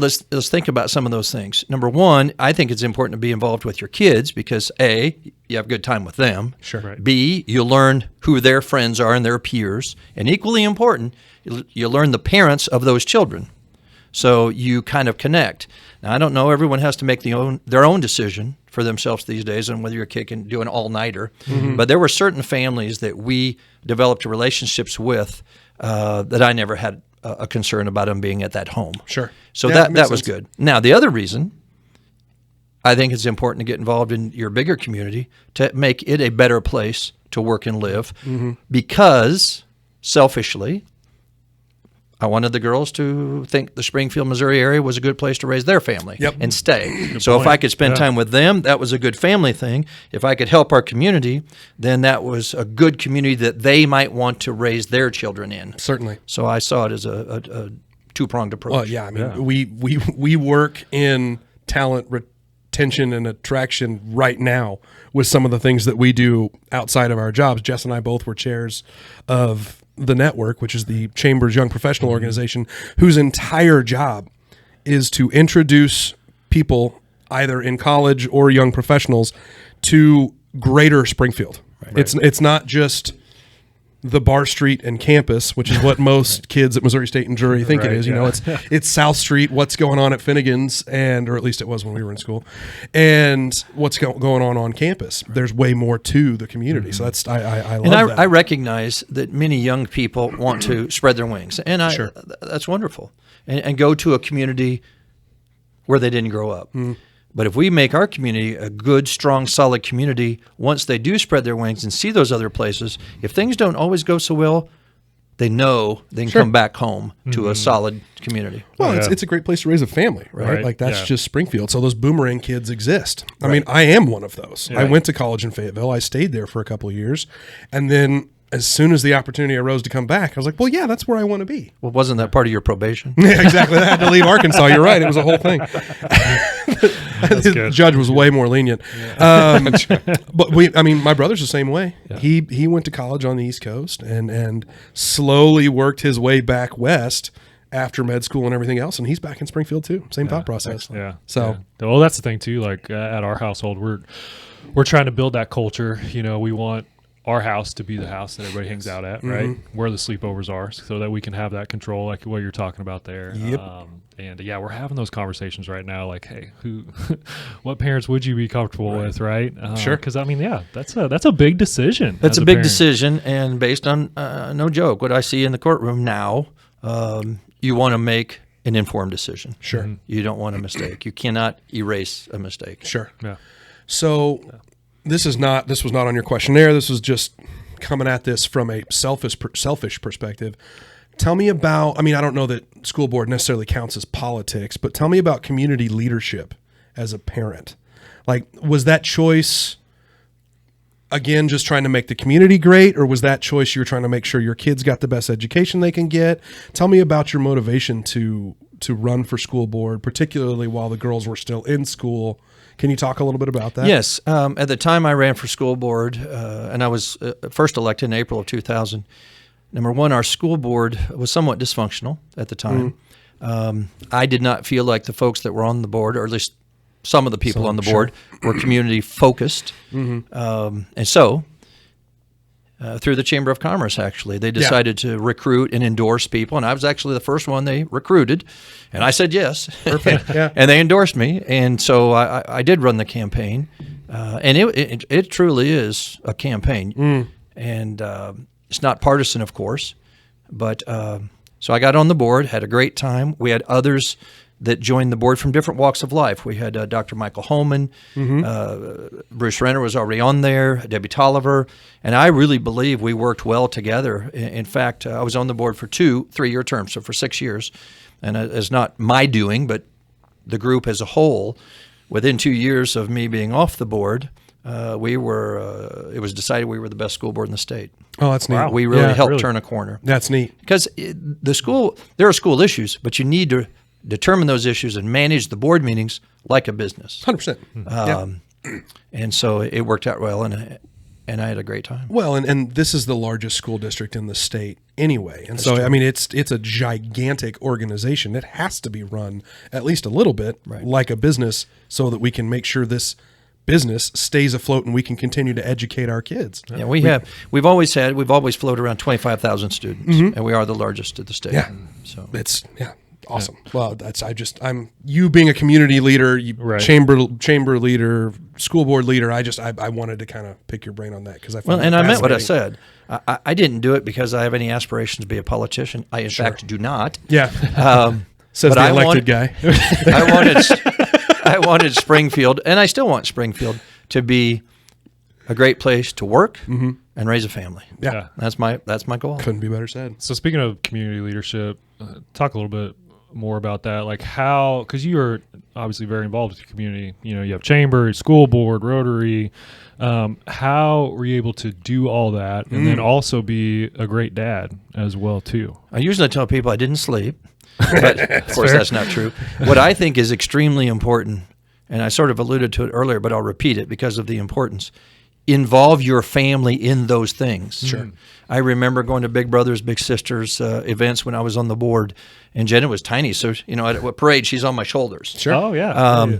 let's think about some of those things. Number one, I think it's important to be involved with your kids because A, you have a good time with them. Sure. Right. B, you learn who their friends are and their peers. And equally important, you learn the parents of those children. So you kind of connect. Now, I don't know, everyone has to make their own decision for themselves these days on whether your kid can do an all-nighter. But there were certain families that we developed relationships with that I never had a concern about them being at that home. Sure. So Yeah, that was good. Now, the other reason I think it's important to get involved in your bigger community to make it a better place to work and live because, selfishly, I wanted the girls to think the Springfield, Missouri area was a good place to raise their family and stay. So if I could spend time with them, that was a good family thing. If I could help our community, then that was a good community that they might want to raise their children in. Certainly. So I saw it as a two-pronged approach. Well, yeah, I mean, we work in talent retention and attraction right now with some of the things that we do outside of our jobs. Jess and I both were chairs of the network, which is the Chamber's Young Professional Organization, whose entire job is to introduce people either in college or young professionals to greater Springfield. Right. It's not just the Bar Street and campus, which is what most kids at Missouri State and Drury think it is. You know, it's South Street, what's going on at Finnegan's, or at least it was when we were in school, and what's going on campus. There's way more to the community. So that's I love that. I recognize that many young people want to spread their wings, and that's wonderful, and go to a community where they didn't grow up. But if we make our community a good, strong, solid community, once they do spread their wings and see those other places, if things don't always go so well, they know they can come back home to a solid community. Well, it's a great place to raise a family, right? Like that's just Springfield. So those boomerang kids exist. I mean, I am one of those. I went to college in Fayetteville. I stayed there for a couple of years. And then as soon as the opportunity arose to come back, I was like, well, yeah, that's where I want to be. Well, wasn't that part of your probation? Yeah, exactly. I had to leave Arkansas. You're right. It was a whole thing. The judge was way more lenient. But my brother's the same way. Yeah. He went to college on the East Coast and slowly worked his way back west after med school and everything else, and he's back in Springfield too. Same thought process. Yeah. So, well, that's the thing too. Like at our household, we're trying to build that culture. You know, we want our house to be the house that everybody hangs out at, right? Where the sleepovers are, so that we can have that control, like what you're talking about there. Yep. And we're having those conversations right now. Like, hey, what parents would you be comfortable with, right? Sure. Because that's a big decision. That's a big decision, and based on no joke, what I see in the courtroom now, you want to make an informed decision. Sure. You don't want a mistake. You cannot erase a mistake. Sure. Yeah. So. This was not on your questionnaire. This was just coming at this from a selfish perspective. Tell me about, I don't know that school board necessarily counts as politics, but tell me about community leadership as a parent. Like, was that choice, again, just trying to make the community great, or was that choice you were trying to make sure your kids got the best education they can get? Tell me about your motivation to run for school board, particularly while the girls were still in school. Can you talk a little bit about that? Yes. At the time I ran for school board, and I was first elected in April of 2000, number one, our school board was somewhat dysfunctional at the time. I did not feel like the folks that were on the board, or at least some of the people on the board, were community focused. And so, through the Chamber of Commerce, actually, they decided to recruit and endorse people, and I was actually the first one they recruited, and I said yes. Perfect. Yeah. And they endorsed me, and so I did run the campaign, and it truly is a campaign, and it's not partisan, of course, but so I got on the board, had a great time. We had others that joined the board from different walks of life. We had Dr. Michael Holman, Bruce Renner was already on there, Debbie Tolliver, and I really believe we worked well together. In fact, I was on the board for 2 3-year terms, so for 6 years, and it's not my doing, but the group as a whole. Within 2 years of me being off the board, it was decided we were the best school board in the state. Oh, that's neat. Wow. We really helped turn a corner. That's neat. Because there are school issues, but you need to determine those issues and manage the board meetings like a business. 100%. And so it worked out well. And and I had a great time. Well, and this is the largest school district in the state anyway. And so, I mean, it's a gigantic organization. It has to be run at least a little bit like a business so that we can make sure this business stays afloat and we can continue to educate our kids. Yeah, we've always floated around 25,000 students, and we are the largest in the state. Yeah. So it's awesome. Well, I'm you being a community leader, chamber leader, school board leader. I wanted to kind of pick your brain on that because I found and I meant what I said. I didn't do it because I have any aspirations to be a politician. I in fact do not. Yeah. Says the elected guy. I wanted Springfield, and I still want Springfield to be a great place to work and raise a family. Yeah. That's my goal. Couldn't be better said. So speaking of community leadership, talk a little bit more about that. Like how, because you are obviously very involved with your community. You know, you have chamber, school board, Rotary. How were you able to do all that and then also be a great dad as well too? I usually tell people I didn't sleep, but of course that's not true. What I think is extremely important, and I sort of alluded to it earlier, but I'll repeat it because of the importance. Involve your family in those things. Sure. I remember going to Big Brothers Big Sisters events when I was on the board, and Jenna was tiny, so at a parade she's on my shoulders. Sure. Oh yeah.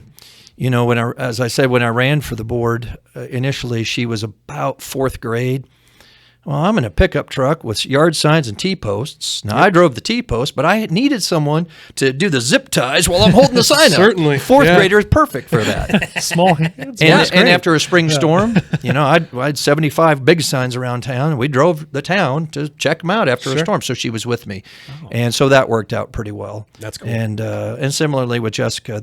As I said, when I ran for the board initially, she was about 4th grade. Well, I'm in a pickup truck with yard signs and T-posts. Now, I drove the T-post, but I needed someone to do the zip ties while I'm holding the sign up. Certainly. 4th grader is perfect for that. Small hands. And after a spring storm, I had 75 big signs around town, and we drove the town to check them out after a storm. So she was with me, and so that worked out pretty well. That's cool. And similarly with Jessica,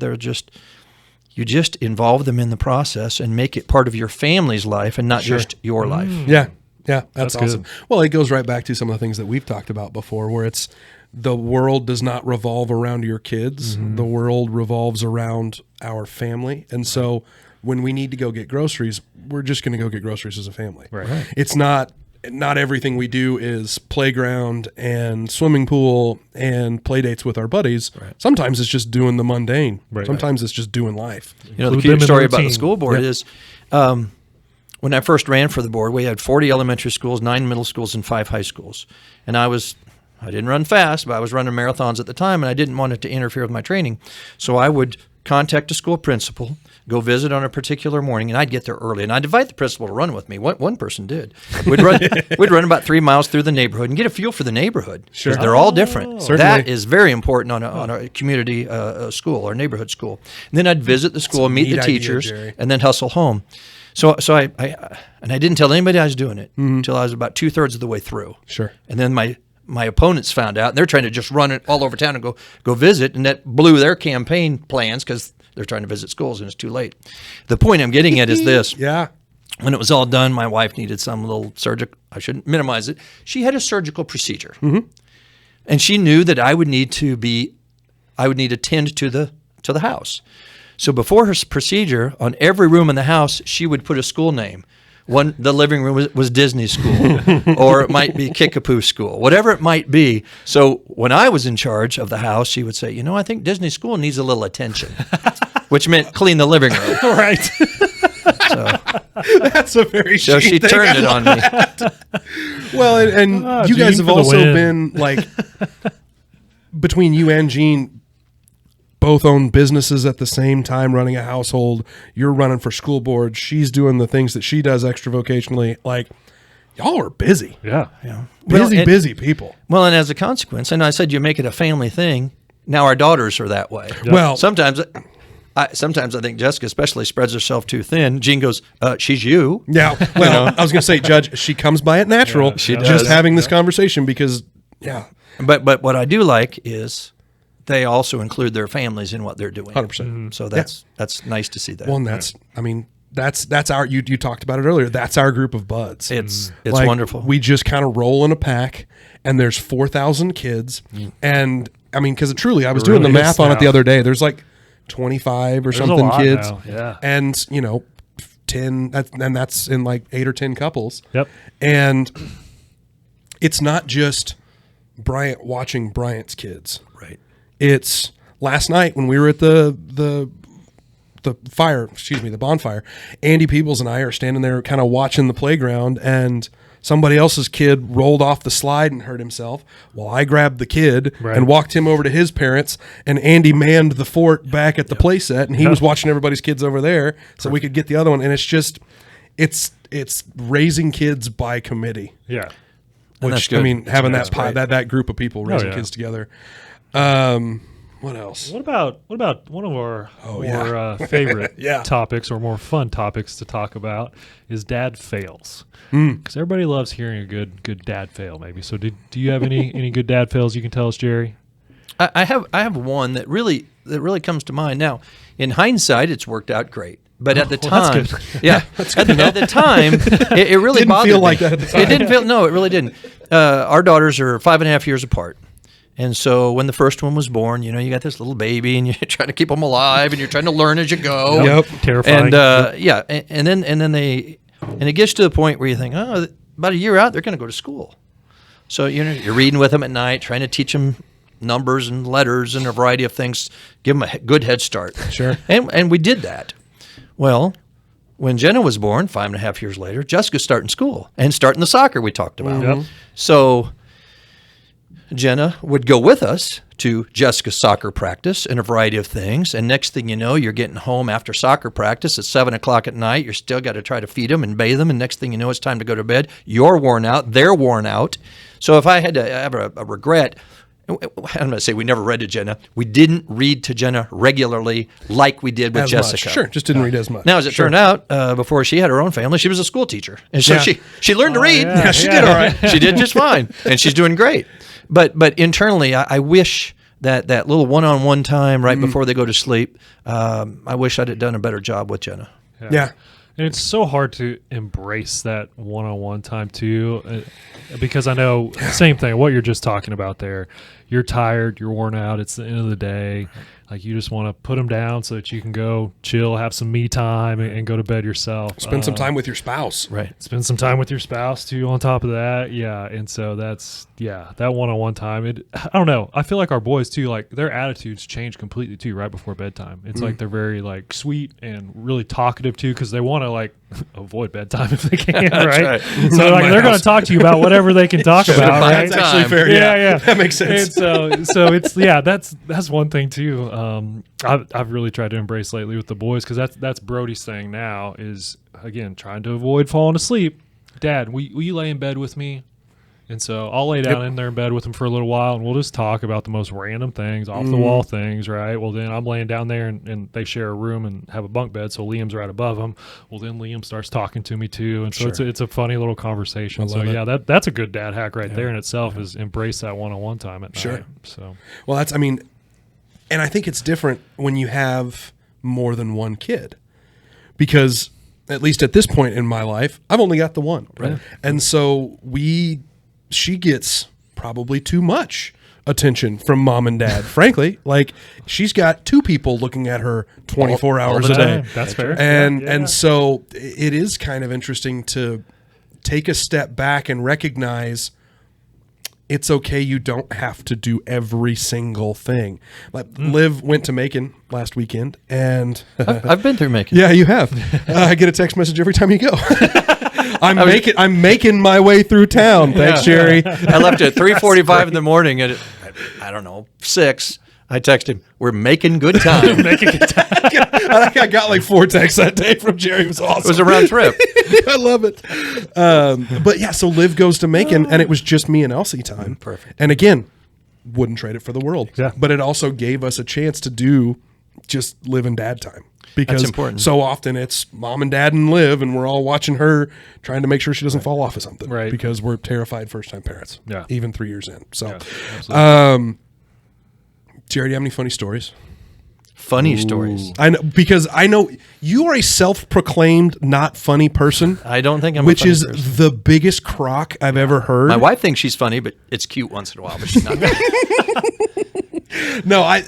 you just involve them in the process and make it part of your family's life and not just your life. Yeah. Yeah, that's awesome. good. Well, it goes right back to some of the things that we've talked about before, where it's the world does not revolve around your kids. The world revolves around our family. And so when we need to go get groceries, we're just going to go get groceries as a family. Right. It's not everything we do is playground and swimming pool and play dates with our buddies. Right. Sometimes it's just doing the mundane. Right. Sometimes it's just doing life. The Include them cute in the story about the routine. school board is when I first ran for the board, we had 40 elementary schools, 9 middle schools, and 5 high schools. And I didn't run fast, but I was running marathons at the time, and I didn't want it to interfere with my training. So I would contact a school principal, go visit on a particular morning, and I'd get there early. And I'd invite the principal to run with me. One person did. We'd run about 3 miles through the neighborhood and get a feel for the neighborhood. Sure. They're all different. Certainly. That is very important on a community school or neighborhood school. And then I'd visit the school, meet the neat idea, teachers, Jerry. and then hustle home. So I didn't tell anybody I was doing it until I was about 2/3 of the way through. Sure. And then my opponents found out, and they're trying to just run it all over town and go visit, and that blew their campaign plans because they're trying to visit schools and it's too late. The point I'm getting at is this. Yeah. When it was all done, my wife needed some little surgical, I shouldn't minimize it. She had a surgical procedure. And she knew that I would need to tend to the house. So before her procedure, on every room in the house, she would put a school name. The living room was Disney School, or it might be Kickapoo School, whatever it might be. So when I was in charge of the house, she would say, I think Disney School needs a little attention, which meant clean the living room. Right. So That's a very So she thing. turned it on me. Well, and you guys Gene have for the also win. been like between you and Gene, both own businesses at the same time, running a household. You're running for school board. She's doing the things that she does extra vocationally. Like, y'all are busy. Yeah. Busy people. Well, and as a consequence, and I said you make it a family thing. Now our daughters are that way. Yep. Well, Sometimes I think Jessica especially spreads herself too thin. Gene goes, she's you. yeah. Well, I was going to say, Judge, she comes by it natural. Yeah, she just does. having this conversation because, yeah, But what I do like is they also include their families in what they're doing. 100%. So that's nice to see that. Well, and that's our, you talked about it earlier. That's our group of buds. It's Like, wonderful. We just kind of roll in a pack, and there's 4,000 kids. And I mean, because truly, I was doing the really math is on it now. the other day. There's like 25 or There's something a lot kids. now, yeah. And, 10, and that's in like 8 or 10 couples. Yep. And it's not just Bryant watching Bryant's kids. Right. It's last night when we were at the bonfire, Andy Peebles and I are standing there kind of watching the playground, and somebody else's kid rolled off the slide and hurt himself. Well, I grabbed the kid and walked him over to his parents, and Andy manned the fort back at the play set, and he was watching everybody's kids over there so we could get the other one. And it's just, it's raising kids by committee. Yeah. Which, I mean, having that group of people raising kids together. What else? What about one of our more favorite topics or more fun topics to talk about is dad fails. Because everybody loves hearing a good dad fail, maybe. So do you have any good dad fails you can tell us, Jerry? I have one that really comes to mind. Now, in hindsight, it's worked out great. But at the time, at the time, it really didn't bothered feel me. like that at the time. It didn't feel. No, it really didn't. Our daughters are 5.5 years apart, and so when the first one was born, you got this little baby, and you're trying to keep them alive, and you're trying to learn as you go. Yep, terrifying. And then it gets to the point where you think, oh, about a year out, they're going to go to school. So you're reading with them at night, trying to teach them numbers and letters and a variety of things, give them a good head start. Sure. And we did that. Well, when Jenna was born, 5.5 years later, Jessica's starting school and starting the soccer we talked about. Yep. So Jenna would go with us to Jessica's soccer practice and a variety of things. And next thing you know, you're getting home after soccer practice at 7 o'clock at night. You're still got to try to feed them and bathe them. And next thing you know, it's time to go to bed. You're worn out. They're worn out. So if I had to have a regret, I'm going to say we never read to Jenna. We didn't read to Jenna regularly like we did with as Jessica. much. Sure, just didn't read as much. Now, as it turned out, before she had her own family, she was a school teacher. And so she learned to read. Yeah, she did all right. She did just fine. And she's doing great. But internally, I wish that little one-on-one time right before they go to sleep, I wish I'd have done a better job with Jenna. Yeah. And it's so hard to embrace that one-on-one time too, because I know same thing. What you're just talking about there, you're tired, you're worn out. It's the end of the day. Like you just want to put them down so that you can go chill, have some me time, and go to bed yourself. Spend some time with your spouse. Right. Spend some time with your spouse too. On top of that, and so that's that one-on-one time. I don't know. I feel like our boys too, like their attitudes change completely too right before bedtime. It's like they're very like sweet and really talkative too because they want to like avoid bedtime if they can, right? So like they're going to talk to you about whatever they can talk about. Right? That's actually fair. Yeah, that makes sense. And so it's that's one thing too. I've really tried to embrace lately with the boys because that's Brody's thing now is again trying to avoid falling asleep. Dad, will you lay in bed with me? And so I'll lay down in there in bed with him for a little while, and we'll just talk about the most random things, off-the-wall things, right? Well, then I'm laying down there, and they share a room and have a bunk bed, so Liam's right above them. Well, then Liam starts talking to me, too. And so it's a funny little conversation. So, that's a good dad hack right there in itself is embrace that one-on-one time at night. So, well, and I think it's different when you have more than one kid because at least at this point in my life, I've only got the one. Right. And so she gets probably too much attention from mom and dad, frankly. Like she's got two people looking at her 24 hours a day. That's fair. And so it is kind of interesting to take a step back and recognize it's okay. You don't have to do every single thing. Like Liv went to Macon last weekend, and I've been through Macon. Yeah, you have. I get a text message every time you go. I'm making my way through town. Thanks, Jerry. I left at 3:45 in the morning, and I don't know 6. I texted him, "We're making good time." Making good time. I got like 4 texts that day from Jerry. It was awesome. It was a round trip. I love it. But yeah, so Liv goes to Macon, and it was just me and Elsie time. Perfect. And again, wouldn't trade it for the world. Yeah. But it also gave us a chance to do just Liv and Dad time. Because That's important. so often it's mom and dad and Liv, and we're all watching her trying to make sure she doesn't fall off of something. Right. Because we're terrified first-time parents. Yeah. Even 3 years in. So, absolutely. Jerry, do you have any funny stories? Funny stories. I know because I know you are a self-proclaimed not funny person. I don't think I'm which a funny is person. the biggest crock I've ever heard. My wife thinks she's funny, but it's cute once in a while, but she's not. No, I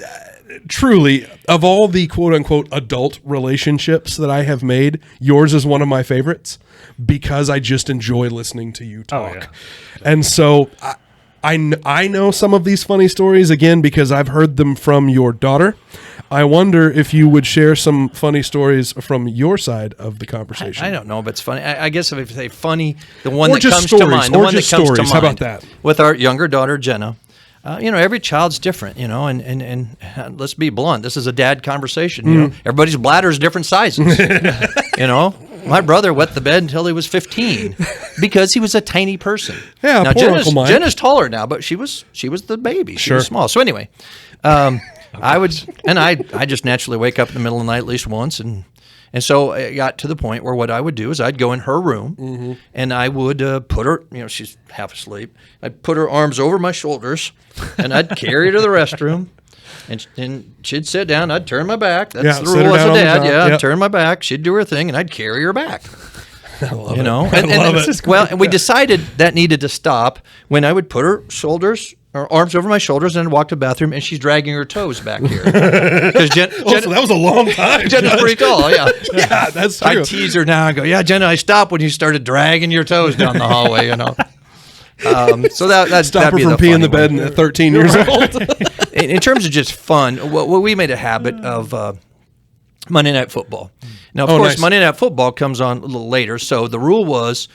truly, of all the quote-unquote adult relationships that I have made, yours is one of my favorites because I just enjoy listening to you talk. Oh, yeah. And so I know some of these funny stories, again, because I've heard them from your daughter. I wonder if you would share some funny stories from your side of the conversation. I don't know, but it's funny. I guess if I say funny, the one Or that just comes stories, to mind. The or one that just comes to stories. mind. How about that? With our younger daughter, Jenna. Every child's different, and let's be blunt. This is a dad conversation. You know, everybody's bladder is different sizes. My brother wet the bed until he was 15 because he was a tiny person. Yeah, now poor Uncle Mike. Jenna's taller now, but she was the baby. She Sure. was small. So anyway, I just naturally wake up in the middle of the night at least once, and so it got to the point where what I would do is I'd go in her room and I would put her, she's half asleep. I'd put her arms over my shoulders and I'd carry her to the restroom. And she'd sit down. I'd turn my back. That's the sit her rule as down a on the dad. top. Yeah, Yep. I'd turn my back. She'd do her thing, and I'd carry her back. I love You know, it. I love it. Well, and we decided that needed to stop when I would put her arms over my shoulders, and I'd walk to the bathroom, and she's dragging her toes back here. Because So that was a long time. Jenna's pretty tall. Yeah, Yeah, that's So I true. tease her now and go, "Yeah, Jenna, I stopped when you started dragging your toes down the hallway." So that's Stop her from peeing the bed at 13 years old. In terms of just fun, we made a habit of Monday Night Football. Now, of course, nice. Monday Night Football comes on a little later, so the rule was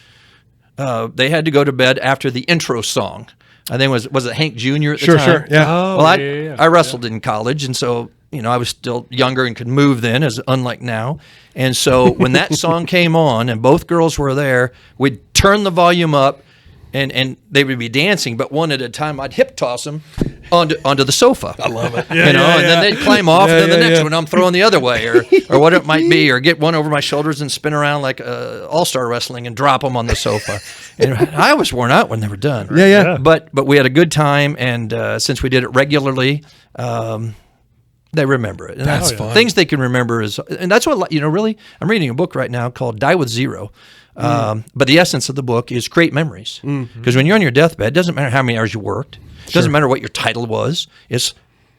they had to go to bed after the intro song. I think was it Hank Jr. at the time? Sure. Yeah. Oh, Well, yeah. I wrestled in college, and so I was still younger and could move then, as unlike now. And so when that song came on, and both girls were there, we'd turn the volume up, and they would be dancing, but one at a time. I'd hip toss them onto the sofa. I love it. And then they'd climb off, and then the next one I'm throwing the other way, or what it might be, or get one over my shoulders and spin around like all-star wrestling and drop them on the sofa. And I was worn out when they were done. Yeah. But we had a good time, and since we did it regularly, they remember it. And That's fun. Things they can remember and that's what really. I'm reading a book right now called Die with Zero. But the essence of the book is create memories. Because when you're on your deathbed, it doesn't matter how many hours you worked. It doesn't matter what your title was. It's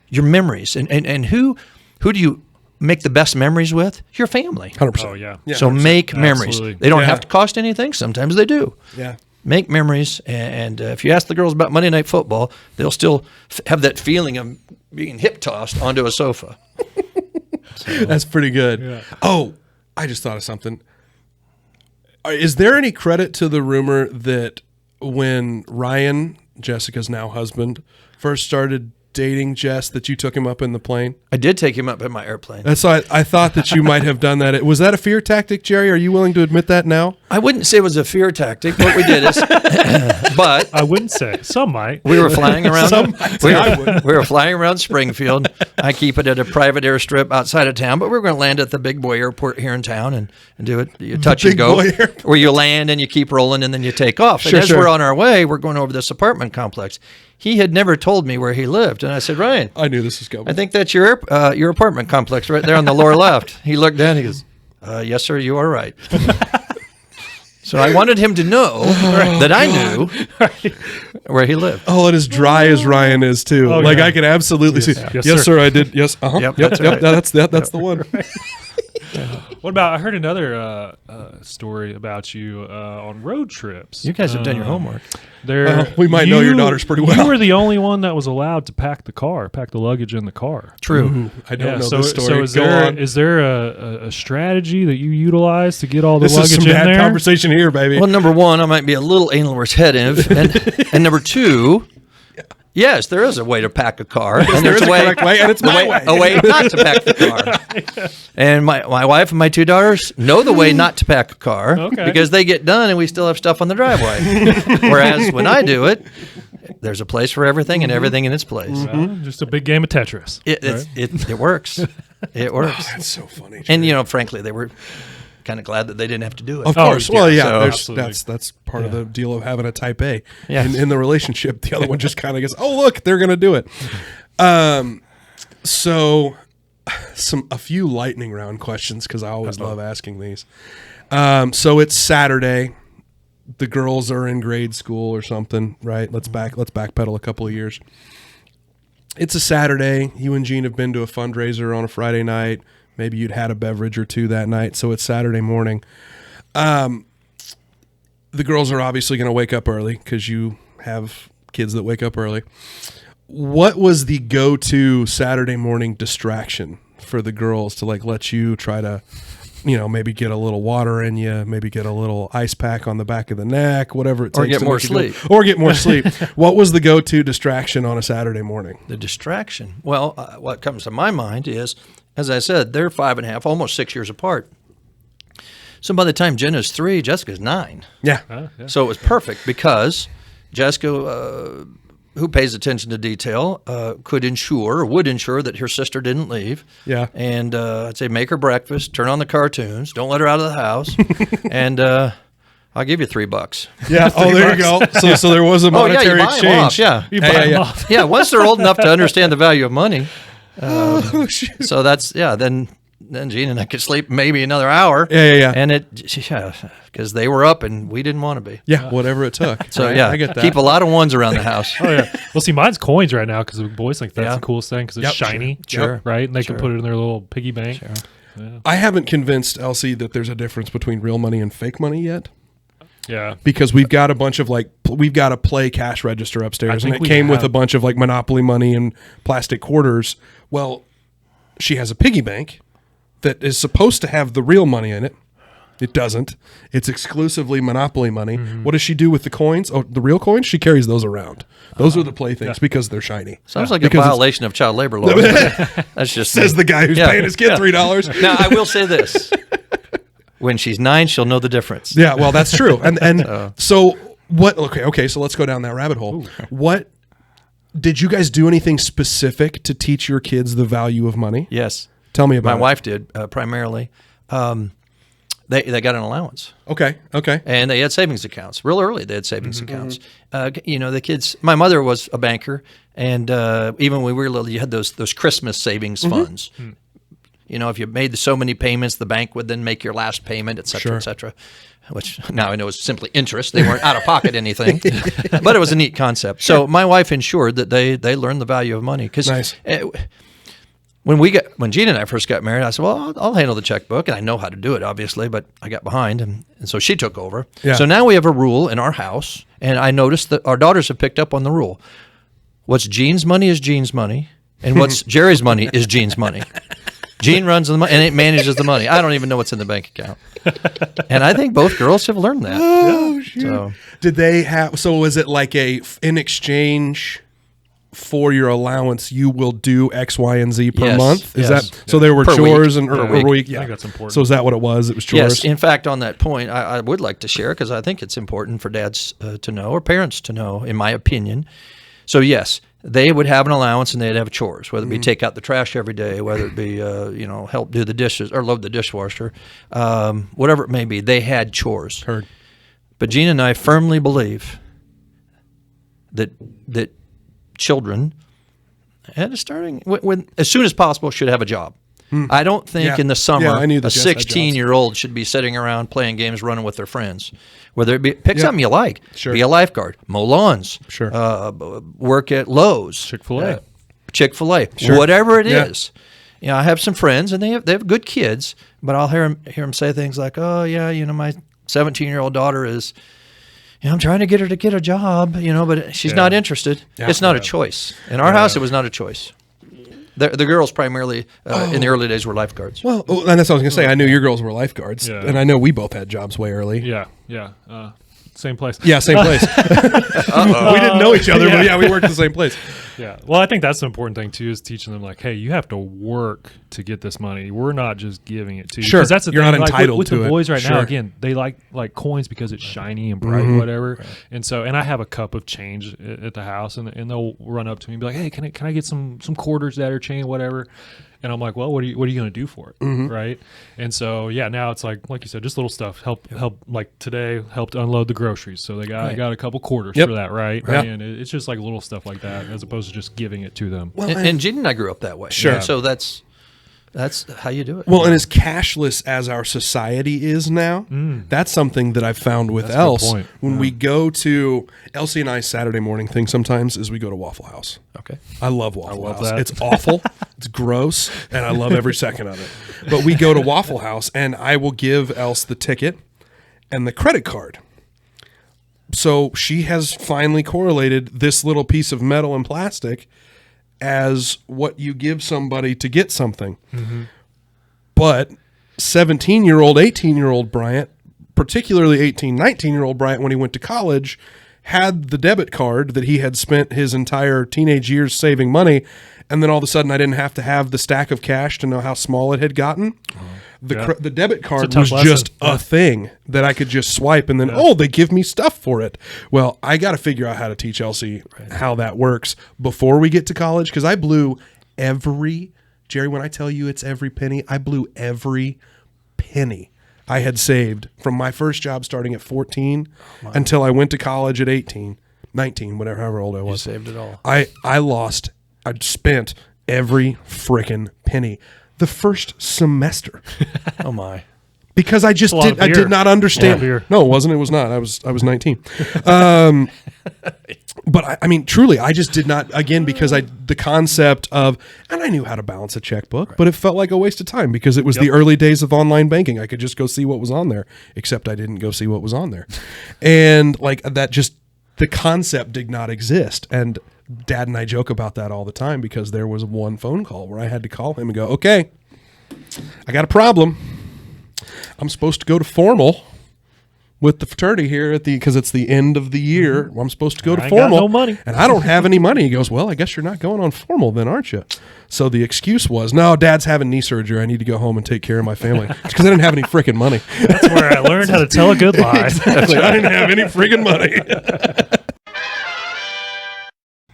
your memories. And who do you make the best memories with? Your family. 100%. Oh, yeah. So make memories. Absolutely. They don't Yeah. have to cost anything. Sometimes they do. Yeah. Make memories, and if you ask the girls about Monday Night Football, they'll still have that feeling of being hip tossed onto a sofa. That's pretty good. Yeah. Oh, I just thought of something. Is there any credit to the rumor that when Ryan, Jessica's now husband, first started dating Jess, that you took him up in the plane? I did take him up in my airplane. That's why I thought that you might have done that. Was that a fear tactic, Jerry? Are you willing to admit that now? I wouldn't say it was a fear tactic. What we did is, but I wouldn't say. Some might. we were flying around. I We were flying around Springfield. I keep it at a private airstrip outside of town, but we were going to land at the big boy airport here in town and do it. You touch Big and go, boy airport. where you land and you keep rolling and then you take off. Sure, and as sure. we're on our way, we're going over this apartment complex. He had never told me where he lived, and I said, Ryan, I knew this was coming. I think that's your apartment complex right there on the lower left. He looked down. He goes, "Yes, sir. You are right." So I wanted him to know that I knew where he lived. Oh, and as dry as Ryan is too. Oh, like yeah. I can absolutely see. Yes, Yes, sir. sir. I did. Yes. Uh-huh. Yep, Yep. that's Yep. right. That's the one. What about? I heard another story about you on road trips. You guys have done your homework. We might know your daughters pretty well. You were the only one that was allowed to pack the luggage in the car. True. I don't know so, this story. So is Go there on. is there a strategy that you utilize to get all the This is luggage some in bad there? conversation here, baby. Well, number one, I might be a little anal retentive, and number two, yes, there is a way to pack a car, and There is a correct way, and it's my way. a way not to pack the car. And my wife and my two daughters know the way not to pack a car Okay. because they get done and we still have stuff on the driveway. Whereas when I do it, there's a place for everything and everything in its place. Well, just a big game of Tetris. It works. It works. That's so funny. And frankly, they were kind of glad that they didn't have to do it. Of course. Well, yeah. So- Absolutely. That's part of the deal of having a type A. Yes. In the relationship, the other one just kind of goes, "Oh, look, they're going to do it." So a few lightning round questions because I always love asking these. So it's Saturday. The girls are in grade school or something, right? Let's backpedal a couple of years. It's a Saturday. You and Gene have been to a fundraiser on a Friday night. Maybe you'd had a beverage or two that night. So it's Saturday morning. The girls are obviously going to wake up early because you have kids that wake up early. What was the go-to Saturday morning distraction for the girls to like let you try to, maybe get a little water in you, maybe get a little ice pack on the back of the neck, whatever it takes. Or get to more make you go- sleep. Or get more sleep. What was the go-to distraction on a Saturday morning? The distraction. Well, what comes to my mind is, as I said, they're 5.5, almost 6 years apart. So by the time Jenna's 3, Jessica's 9. Yeah. So it was perfect because Jessica, who pays attention to detail, would ensure that her sister didn't leave. Yeah. And I'd say make her breakfast, turn on the cartoons, don't let her out of the house, and I'll give you $3. Yeah. Oh, there you go. So there was a monetary you buy 'em exchange. off, yeah. You buy 'em off. Yeah, once they're old enough to understand the value of money. Oh, shoot. So that's, then Gene and I could sleep maybe another hour. Yeah. And because they were up and we didn't want to be. Yeah, whatever it took. So right? yeah, I get that. keep a lot of ones around the house. Oh yeah. Well, see, mine's coins right now because the boys think that's Yeah. the coolest thing because it's Yep. shiny, Sure. right? And they can Sure. put it in their little piggy bank. Sure. I haven't convinced Elsie that there's a difference between real money and fake money yet. Yeah. Because we've got a bunch of we've got a play cash register upstairs, and think it we came with have. a bunch of Monopoly money and plastic quarters. Well, she has a piggy bank that is supposed to have the real money in it. It doesn't. It's exclusively Monopoly money. Mm-hmm. What does she do with the coins? Oh, the real coins? She carries those around. Those are the playthings because they're shiny. Sounds like Because a it's- violation of child labor laws. but That's just Says the guy who's Yeah. paying his kid $3. Now I will say this: when she's 9, she'll know the difference. Yeah, well, that's true. And so what? Okay. So let's go down that rabbit hole. What did you guys do? Anything specific to teach your kids the value of money? Yes, Tell me about my it. wife did primarily. They got an allowance. Okay. And they had savings accounts. Real early, they had savings Mm-hmm. accounts. The kids, my mother was a banker, and even when we were little, you had those Christmas savings Mm-hmm. funds. If you made so many payments, the bank would then make your last payment, et cetera, Sure. et cetera, which now I know is simply interest. They weren't out of pocket anything, but it was a neat concept. So my wife ensured that they learned the value of money. Because Nice. when Gene and I first got married, I said, well, I'll handle the checkbook, and I know how to do it, obviously, but I got behind, and so she took over. Yeah. So now we have a rule in our house, and I noticed that our daughters have picked up on the rule. What's Gene's money is Gene's money, and what's Jerry's money is Gene's money. Gene runs the money, and it manages the money. I don't even know what's in the bank account. And I think both girls have learned that. Oh, shoot. So- Did they have? So was it like in exchange for your allowance, you will do X, Y, and Z per Yes, month? Is yes. that so? There were Per chores week. and Per per week. week. I Yeah, think that's important. So is that what it was? It was chores. Yes, in fact, on that point, I would like to share because I think it's important for dads to know or parents to know, in my opinion. So yes, they would have an allowance and they'd have chores, whether it be take out the trash every day, whether it be help do the dishes or load the dishwasher, whatever it may be. They had chores. Heard. But Gene and I firmly believe that children, and starting when as soon as possible, should have a job. I don't think Yeah. in the summer Yeah, I knew that a Jess had jobs. 16-year-old should be sitting around playing games, running with their friends. Whether it be pick something you like, Sure. be a lifeguard, mow lawns, Sure. work at Lowe's, Chick-fil-A. Chick-fil-A, Sure. whatever it Yeah. is. I have some friends and they have good kids, but I'll hear them say things like, "Oh yeah, my 17-year-old daughter is." I'm trying to get her to get a job, but she's not interested. Yeah. It's not a choice. In our house, it was not a choice. The girls primarily in the early days were lifeguards. Well, and that's what I was gonna say. I knew your girls were lifeguards, Yeah. and I know we both had jobs way early. Yeah. Same place. Yeah, same place. We didn't know each other, but yeah, we worked at the same place. Yeah. Well, I think that's the important thing too, is teaching them hey, you have to work to get this money. We're not just giving it to you. Sure. 'Cause that's the You're thing. not entitled with to the it. boys right Sure. now. Again, they like coins because it's shiny and bright, whatever. And so, and I have a cup of change at the house, and they'll run up to me and be like, "Hey, can I get some quarters that are chain, whatever?" And I'm like, "Well, what are you going to do for it, right?" And so, yeah, now it's like you said, just little stuff. Help. Like today, helped unload the groceries, so they got a couple quarters Yep. for that, right? Yep. And it's just like little stuff like that, as opposed to just giving it to them. Well, And Gene and I grew up that way. Sure. So that's how you do it. Well, and as cashless as our society is now, that's something that I've found with That's a good Else. point. When we go to Elsie and I's Saturday morning thing, sometimes is we go to Waffle House. Okay. I love Waffle love House. that. It's awful. It's gross, and I love every second of it. But we go to Waffle House, and I will give Else the ticket and the credit card. So she has finally correlated this little piece of metal and plastic as what you give somebody to get something. But 17-year-old, 18-year-old Bryant, particularly 18, 19-year-old Bryant, when he went to college, had the debit card that he had spent his entire teenage years saving money, and then all of a sudden I didn't have to have the stack of cash to know how small it had gotten. The debit card was just a thing that I could just swipe, and then, they give me stuff for it. Well, I got to figure out how to teach Elsie how that works before we get to college, because I blew Jerry, when I tell you it's every penny, I blew every penny I had saved from my first job starting at 14 until I went to college at 18, 19, whatever, however old I was. You saved it all. I'd spent every frickin' penny the first semester. Oh my. Because I just did not understand. No, it wasn't. It was not. I was 19. But I mean, truly, I just did not, again, because the concept of, and I knew how to balance a checkbook, but it felt like a waste of time because it was the early days of online banking. I could just go see what was on there, except I didn't go see what was on there. And like that, just the concept did not exist. And Dad and I joke about that all the time because there was one phone call where I had to call him and go, okay, I got a problem. I'm supposed to go to formal with the fraternity here because it's the end of the year. I'm supposed to go to formal. Got no money. And I don't have any money. He goes, well, I guess you're not going on formal then, aren't you? So the excuse was, no, Dad's having knee surgery. I need to go home and take care of my family. It's because I didn't have any freaking money. That's where I learned how to tell a good lie. Exactly. I didn't have any freaking money.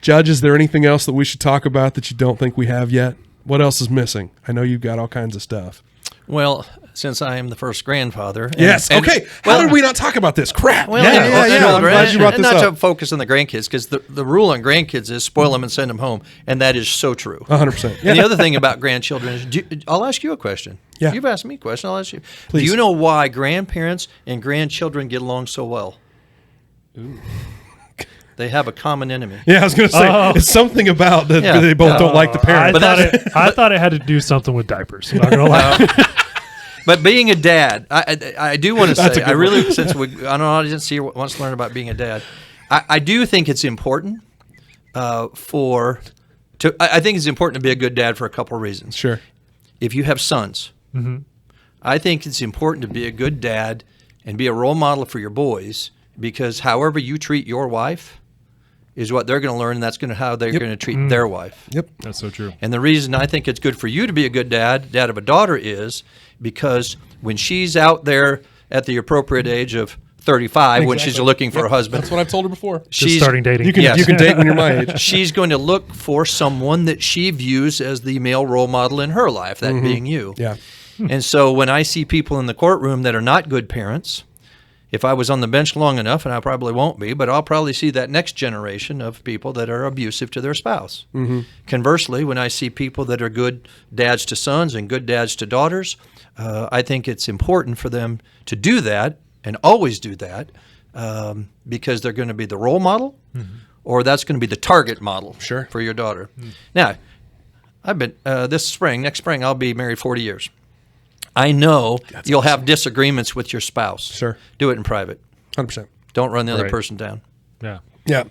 Judge, is there anything else that we should talk about that you don't think we have yet? What else is missing? I know you've got all kinds of stuff. Well, since I am the first grandfather. Yes. Okay. How did we not talk about this? Crap. Well, I'm glad you brought this not up. to focus on the grandkids, because the rule on grandkids is spoil them and send them home, and that is so true. 100%. Yeah. And the other thing about grandchildren is, I'll ask you a question. Yeah. You've asked me a question. I'll ask you. Please. Do you know why grandparents and grandchildren get along so well? Ooh. They have a common enemy. Yeah, I was going to say, it's something about that they both don't like the parent. I thought it had to do something with diapers. I'm not going to lie. But being a dad, I do want to say, I really, since an audience here wants to learn about being a dad, I do think it's important I think it's important to be a good dad for a couple of reasons. Sure. If you have sons, I think it's important to be a good dad and be a role model for your boys, because however you treat your wife is what they're going to learn, and that's how they're going to treat their wife. Yep. That's so true. And the reason I think it's good for you to be a good dad of a daughter, is because when she's out there at the appropriate age of 35, when she's looking for a husband. That's what I've told her before. Just starting dating. You can date when you're my age. She's going to look for someone that she views as the male role model in her life, that being you. Yeah. And so when I see people in the courtroom that are not good parents, if I was on the bench long enough, and I probably won't be, but I'll probably see that next generation of people that are abusive to their spouse. Conversely, when I see people that are good dads to sons and good dads to daughters, I think it's important for them to do that and always do that, because they're going to be the role model, or that's going to be the target model for your daughter. Now, I've been next spring, I'll be married 40 years. I know you'll have disagreements with your spouse. Sure. Do it in private. 100%. Don't run the other person down. Yeah. Yeah.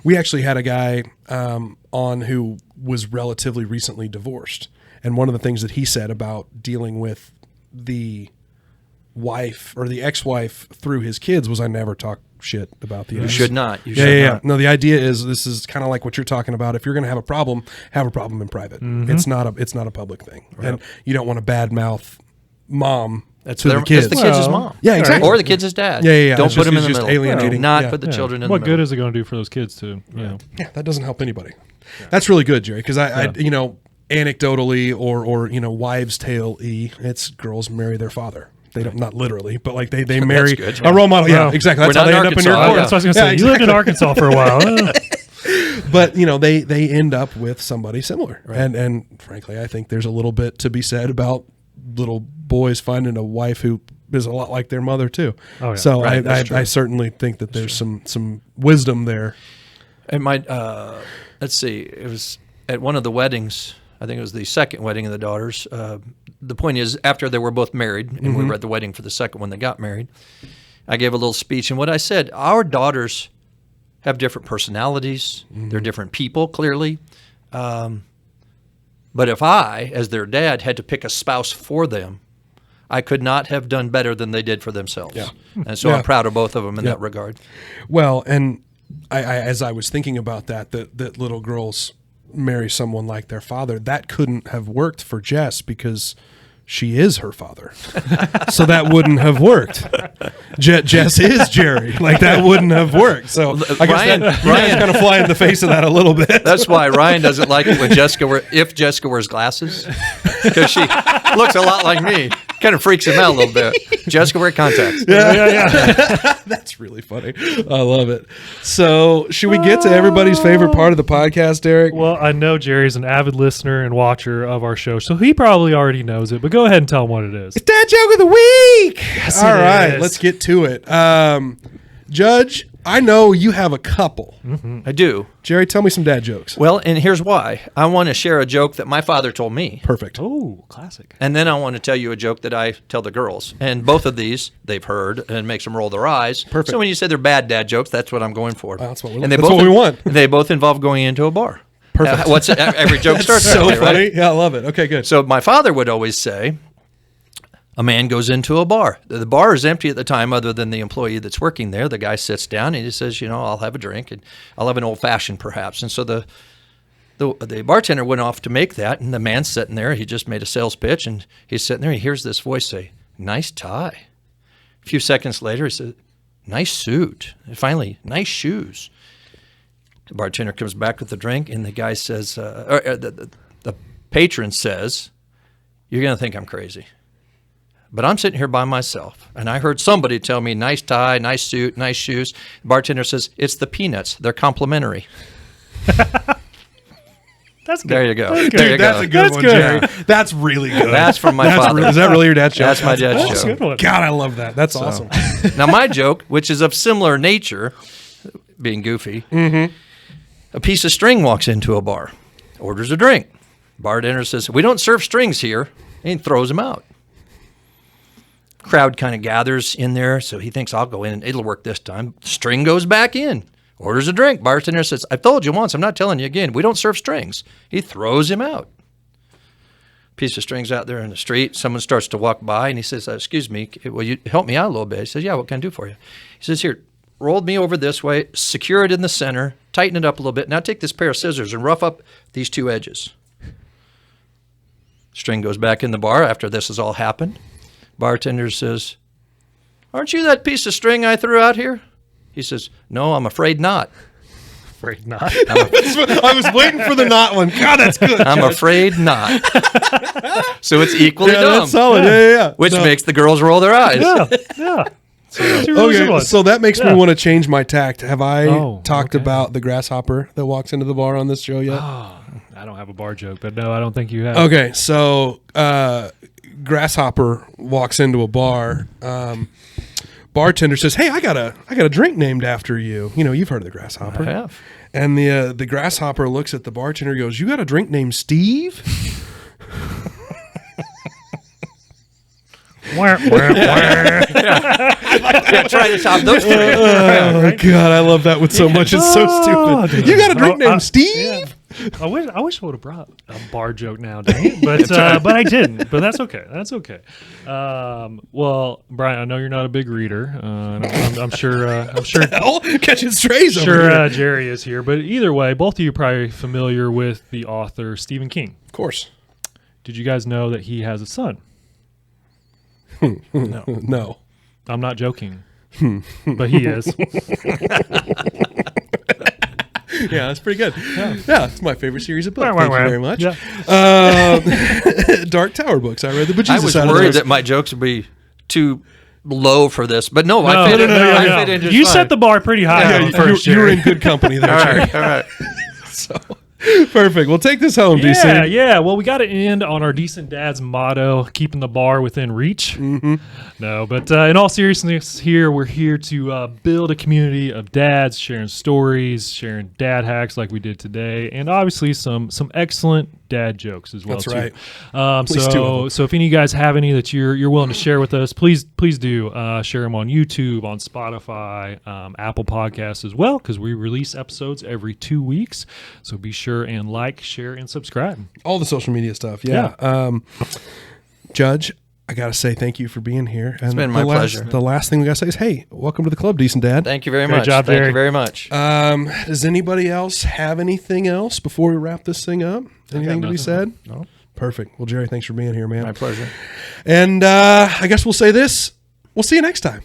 We actually had a guy on who was relatively recently divorced. And one of the things that he said about dealing with the wife or the ex-wife through his kids was, I never talk shit about the ex. You should not. Yeah. No, the idea is, this is kind of like what you're talking about. If you're going to have a problem in private. It's not a public thing. Right. And you don't want to badmouth mom to the kids. It's the kids' mom. Yeah, exactly. Or the kids' dad. Yeah. Don't put them in the just middle. Alienating. Do not put the children in the What middle. good is it going to do for those kids to, Yeah, that doesn't help anybody. That's really good, Jerry, because I anecdotally or wives' tale-y, it's girls marry their father. They don't, not literally, but like they marry a role model. Yeah, exactly. That's how they end up in your court. That's what I was going to say. You lived in Arkansas for a while. But they end up with somebody similar, and frankly, I think there's a little bit to be said about little boys finding a wife who is a lot like their mother too. Oh, yeah. So I certainly think that there's some wisdom there. It might. Let's see. It was at one of the weddings. I think it was the second wedding of the daughters. The point is, after they were both married, and we were at the wedding for the second one they got married, I gave a little speech, and what I said, our daughters have different personalities. They're different people, clearly. But if I, as their dad, had to pick a spouse for them, I could not have done better than they did for themselves. Yeah. And so I'm proud of both of them in that regard. Well, and I as I was thinking about that little girls marry someone like their father, that couldn't have worked for Jess because she is her father. So that wouldn't have worked. Jess is Jerry. Like, that wouldn't have worked. So I guess Ryan's kind of fly in the face of that a little bit. That's why Ryan doesn't like it when if Jessica wears glasses, because she looks a lot like me. Kind of freaks him out a little bit. Jessica wear contacts. Yeah. That's really funny. I love it. So should we get to everybody's favorite part of the podcast, Derek? Well, I know Jerry's an avid listener and watcher of our show, so he probably already knows it, but go ahead and tell him what it is. It's Dad Joke of the Week. Yes, All it right, is. let's get to it. Judge, I know you have a couple. I do. Jerry, tell me some dad jokes. Well, and here's why. I want to share a joke that my father told me. Perfect. Oh, classic. And then I want to tell you a joke that I tell the girls. And both of these they've heard and it makes them roll their eyes. Perfect. So when you say they're bad dad jokes, that's what I'm going for. That's what we- and they that's both, what we want. They both involve going into a bar. Perfect. Every joke starts So that way, funny. right? Yeah, I love it. Okay, good. So my father would always say, a man goes into a bar. The bar is empty at the time other than the employee that's working there. The guy sits down and he says, I'll have a drink and I'll have an old-fashioned perhaps. And so the bartender went off to make that, and the man's sitting there. He just made a sales pitch, and he's sitting there. He hears this voice say, "Nice tie." A few seconds later, he said, "Nice suit." And finally, "Nice shoes." The bartender comes back with the drink, and the guy says, the patron says, "You're going to think I'm crazy. But I'm sitting here by myself, and I heard somebody tell me, nice tie, nice suit, nice shoes." The bartender says, "It's the peanuts. They're complimentary." That's good. There you go. That's good. There you That's go. a good That's one, good. Jerry. That's really good. That's from my father. Is that really your dad's joke? That's my dad's That's a joke. good one. God, I love that. That's awesome. Now, my joke, which is of similar nature, being goofy, a piece of string walks into a bar, orders a drink. Bartender says, "We don't serve strings here," and throws him out. Crowd kind of gathers in there, so he thinks, "I'll go in and it'll work this time." String goes back in, orders a drink. Bartender says, "I've told you once, I'm not telling you again. We don't serve strings." He throws him out. Piece of string's out there in the street. Someone starts to walk by, and he says, "Excuse me, will you help me out a little bit?" He says, "Yeah, what can I do for you?" He says, "Here, roll me over this way, secure it in the center, tighten it up a little bit. Now take this pair of scissors and rough up these two edges." String goes back in the bar after this has all happened. Bartender says, "Aren't you that piece of string I threw out here?" He says, "No, I'm afraid not." Afraid not. I was waiting for the not one. God, that's good. I'm afraid not. So it's equally Yeah, dumb, that's solid. Yeah. which No. makes the girls roll their eyes. Yeah. So that's a really good Okay, one. so that makes me want to change my tact. Have I Oh, talked okay. about the grasshopper that walks into the bar on this show yet? I don't have a bar joke, but no, I don't think you have. Okay, so grasshopper walks into a bar. Bartender says, "Hey, I got a drink named after you. You've heard of the grasshopper." I have. And the grasshopper looks at the bartender and goes, "You got a drink named Steve?" Wah, wah, wah. Yeah, try to top those three. Oh God, I love that one so much. It's so stupid. dude. You got a drink Oh, named Steve? Yeah. I wish I would have brought a bar joke now, dang it. But I didn't. But that's okay. That's okay. Well, Brian, I know you're not a big reader. I'm sure. Hell, catching strays over here. Sure, Jerry is here. But either way, both of you are probably familiar with the author Stephen King. Of course. Did you guys know that he has a son? No. I'm not joking. But he is. Yeah, that's pretty good. Yeah, it's my favorite series of books. Wah, wah, Thank you wah. very much. Yeah. Dark Tower books. I read the bejesus I was out of worried those. that my jokes would be too low for this, but no, I No, fit in. no. I fit in just You fine. set the bar pretty high on Yeah, first, you were Jerry. in good company there, All Jerry. right, all right. So, perfect. Well, take this home, DC. Yeah. Well, we got to end on our decent dad's motto, keeping the bar within reach. Mm-hmm. No, but in all seriousness, we're here to build a community of dads sharing stories, sharing dad hacks like we did today, and obviously some excellent dad jokes as well. That's too. right. Least two of them. So if any of you guys have any that you're willing to share with us, please do share them on YouTube, on Spotify, Apple Podcasts as well, because we release episodes every 2 weeks. So be sure sure and like, share, and subscribe. All the social media stuff. Yeah. Judge, I got to say thank you for being here. And It's been my pleasure. The last thing we got to say is, hey, welcome to the club, Decent Dad. Thank you very Great much. job, Thank Jerry. you very much. Does anybody else have anything else before we wrap this thing up? Anything to be nothing. said? No. Perfect. Well, Jerry, thanks for being here, man. My pleasure. And I guess we'll say this. We'll see you next time.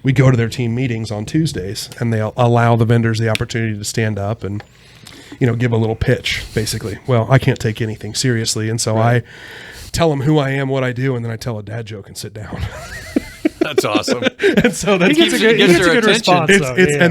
We go to their team meetings on Tuesdays, and they allow the vendors the opportunity to stand up and, give a little pitch, basically. Well, I can't take anything seriously, and so I tell them who I am, what I do, and then I tell a dad joke and sit down. That's awesome. And so that's He gets a good Gets their response, attention. though. and